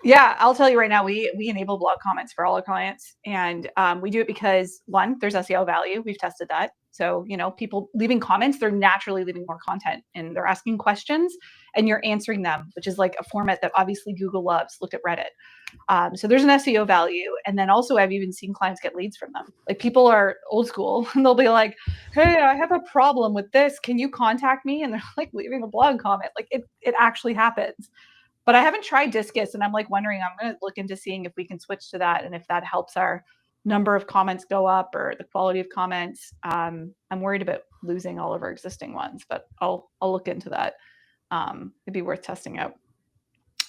Yeah, I'll tell you right now, we enable blog comments for all our clients. And we do it because, one, there's SEO value. We've tested that. So, people leaving comments, they're naturally leaving more content and they're asking questions and you're answering them, which is like a format that obviously Google loves. Look at Reddit. So there's an SEO value. And then also I've even seen clients get leads from them. Like people are old school and they'll be like, hey, I have a problem with this. Can you contact me? And they're like leaving a blog comment. Like it actually happens. But I haven't tried Discus, and I'm like wondering, I'm going to look into seeing if we can switch to that and if that helps our number of comments go up or the quality of comments. I'm worried about losing all of our existing ones, but I'll look into that. It'd be worth testing out.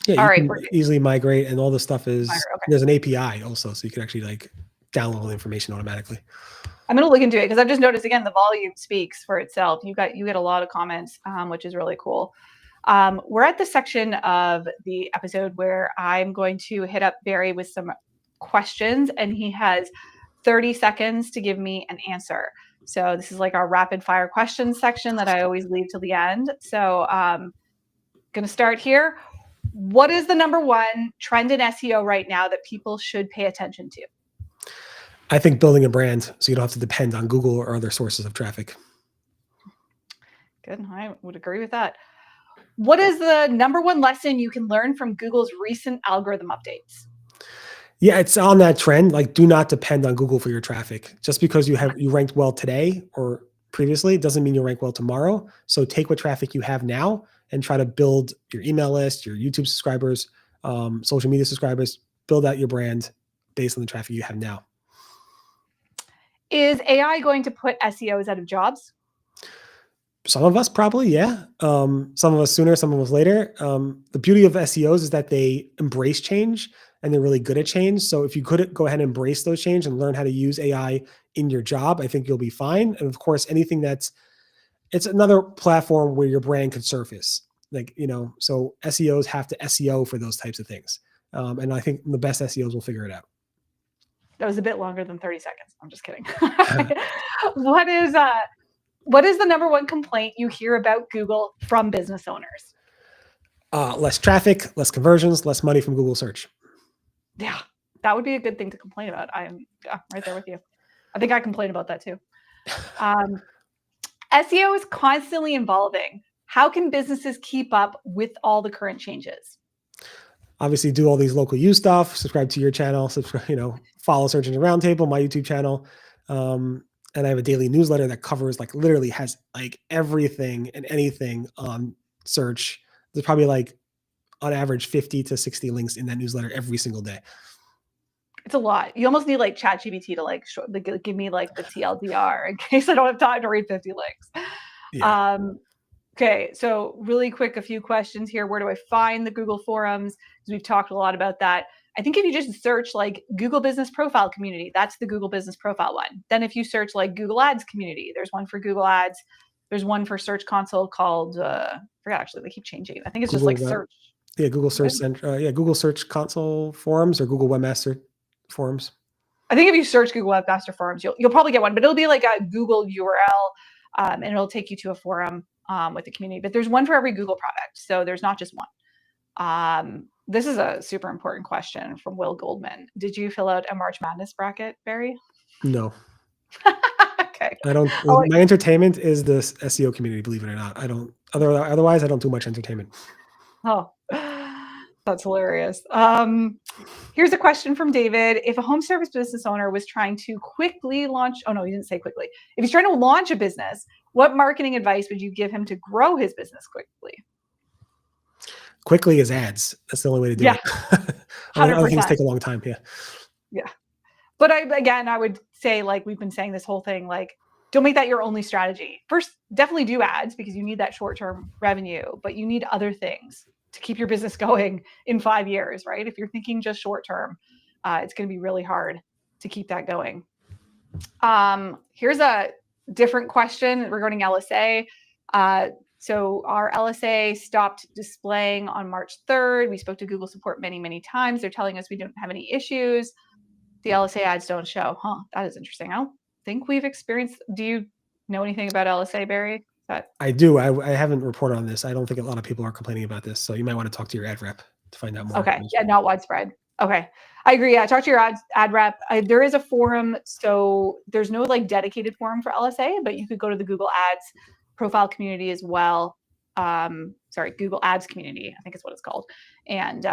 Yeah, you can easily migrate, and all the stuff is there's an API also, so you can actually like download all the information automatically. I'm going to look into it because I've just noticed again the volume speaks for itself. You get a lot of comments, which is really cool. We're at the section of the episode where I'm going to hit up Barry with some questions, and he has 30 seconds to give me an answer. So this is like our rapid fire questions section that I always leave till the end. So going to start here. What is the number one trend in SEO right now that people should pay attention to? I think building a brand so you don't have to depend on Google or other sources of traffic. Good. I would agree with that. What is the number one lesson you can learn from Google's recent algorithm updates? Yeah, it's on that trend. Like, do not depend on Google for your traffic. Just because you ranked well today or previously doesn't mean you'll rank well tomorrow. So take what traffic you have now and try to build your email list, your YouTube subscribers, social media subscribers, build out your brand based on the traffic you have now. Is AI going to put SEOs out of jobs? Some of us probably, yeah. Some of us sooner, some of us later. The beauty of SEOs is that they embrace change and they're really good at change. So if you could go ahead and embrace those change and learn how to use AI in your job, I think you'll be fine. And of course, it's another platform where your brand could surface. So SEOs have to SEO for those types of things. And I think the best SEOs will figure it out. That was a bit longer than 30 seconds. I'm just kidding. What is the number one complaint you hear about Google from business owners? Less traffic, less conversions, less money from Google search. Yeah, that would be a good thing to complain about. I'm right there with you. I think I complain about that too. SEO is constantly evolving. How can businesses keep up with all the current changes? Obviously, do all these local use stuff. Subscribe to your channel. Follow Search Engine Roundtable, my YouTube channel. And I have a daily newsletter that covers literally has everything and anything on search. There's probably on average 50 to 60 links in that newsletter every single day. It's a lot. You almost need ChatGPT to give me the TLDR in case I don't have time to read 50 links. Yeah. Okay, so really quick, a few questions here. Where do I find the Google forums? Because we've talked a lot about that. I think if you just search Google Business Profile Community, that's the Google Business Profile one. Then if you search Google Ads Community, there's one for Google Ads. There's one for Search Console called, I forgot actually, they keep changing. I think it's Google, just search. Yeah, Google Search Google Search Console forums or Google Webmaster forums. I think if you search Google Webmaster forums, you'll probably get one, but it'll be like a Google URL and it'll take you to a forum with the community. But there's one for every Google product. So there's not just one. This is a super important question from Will Goldman. Did you fill out a March Madness bracket, Barry? No. Okay. I don't. My entertainment is the SEO community, believe it or not. I don't. Otherwise, I don't do much entertainment. Oh, that's hilarious. Here's a question from David. If a home service business owner was trying to quickly launch, oh no, he didn't say quickly. If he's trying to launch a business, what marketing advice would you give him to grow his business quickly? Quickly is ads. That's the only way to do it. 100%. Other things take a long time. Yeah. Yeah. But I would say, we've been saying this whole thing, don't make that your only strategy. First, definitely do ads because you need that short-term revenue, but you need other things to keep your business going in 5 years, right? If you're thinking just short-term, it's going to be really hard to keep that going. Here's a different question regarding LSA. So our LSA stopped displaying on March 3rd. We spoke to Google support many, many times. They're telling us we don't have any issues. The LSA ads don't show. Huh, that is interesting. I don't think we've experienced, do you know anything about LSA, Barry? I do. I haven't reported on this. I don't think a lot of people are complaining about this. So you might want to talk to your ad rep to find out more. Okay. Yeah, not widespread. Okay. I agree. Yeah, talk to your ad rep. There is a forum. So there's no like dedicated forum for LSA, but you could go to the Google Ads profile community as well. Sorry, Google Ads community, I think is what it's called. And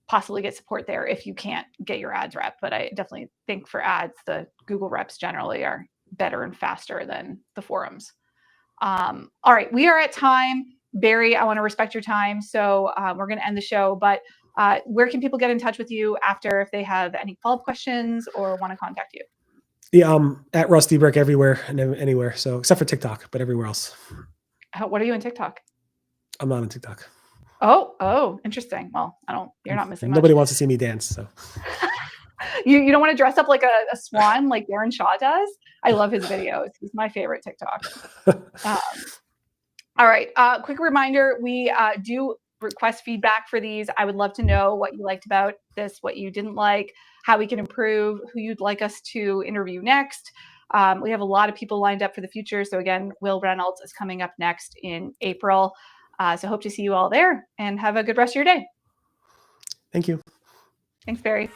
possibly get support there if you can't get your ads rep. But I definitely think for ads, the Google reps generally are better and faster than the forums. All right, we are at time. Barry, I want to respect your time. So we're going to end the show, but where can people get in touch with you after if they have any follow-up questions or want to contact you? Yeah, at Rusty Brick everywhere and anywhere. So except for TikTok, but everywhere else. What are you on TikTok? I'm not on TikTok. Oh, interesting. Well, you're not missing much. Nobody wants to see me dance. So you don't want to dress up like a swan like Darren Shaw does? I love his videos. He's my favorite TikTok. All right. Quick reminder, we do request feedback for these. I would love to know what you liked about this, what you didn't like, how we can improve, who you'd like us to interview next. We have a lot of people lined up for the future. So again, Will Reynolds is coming up next in April. So hope to see you all there and have a good rest of your day. Thank you. Thanks, Barry.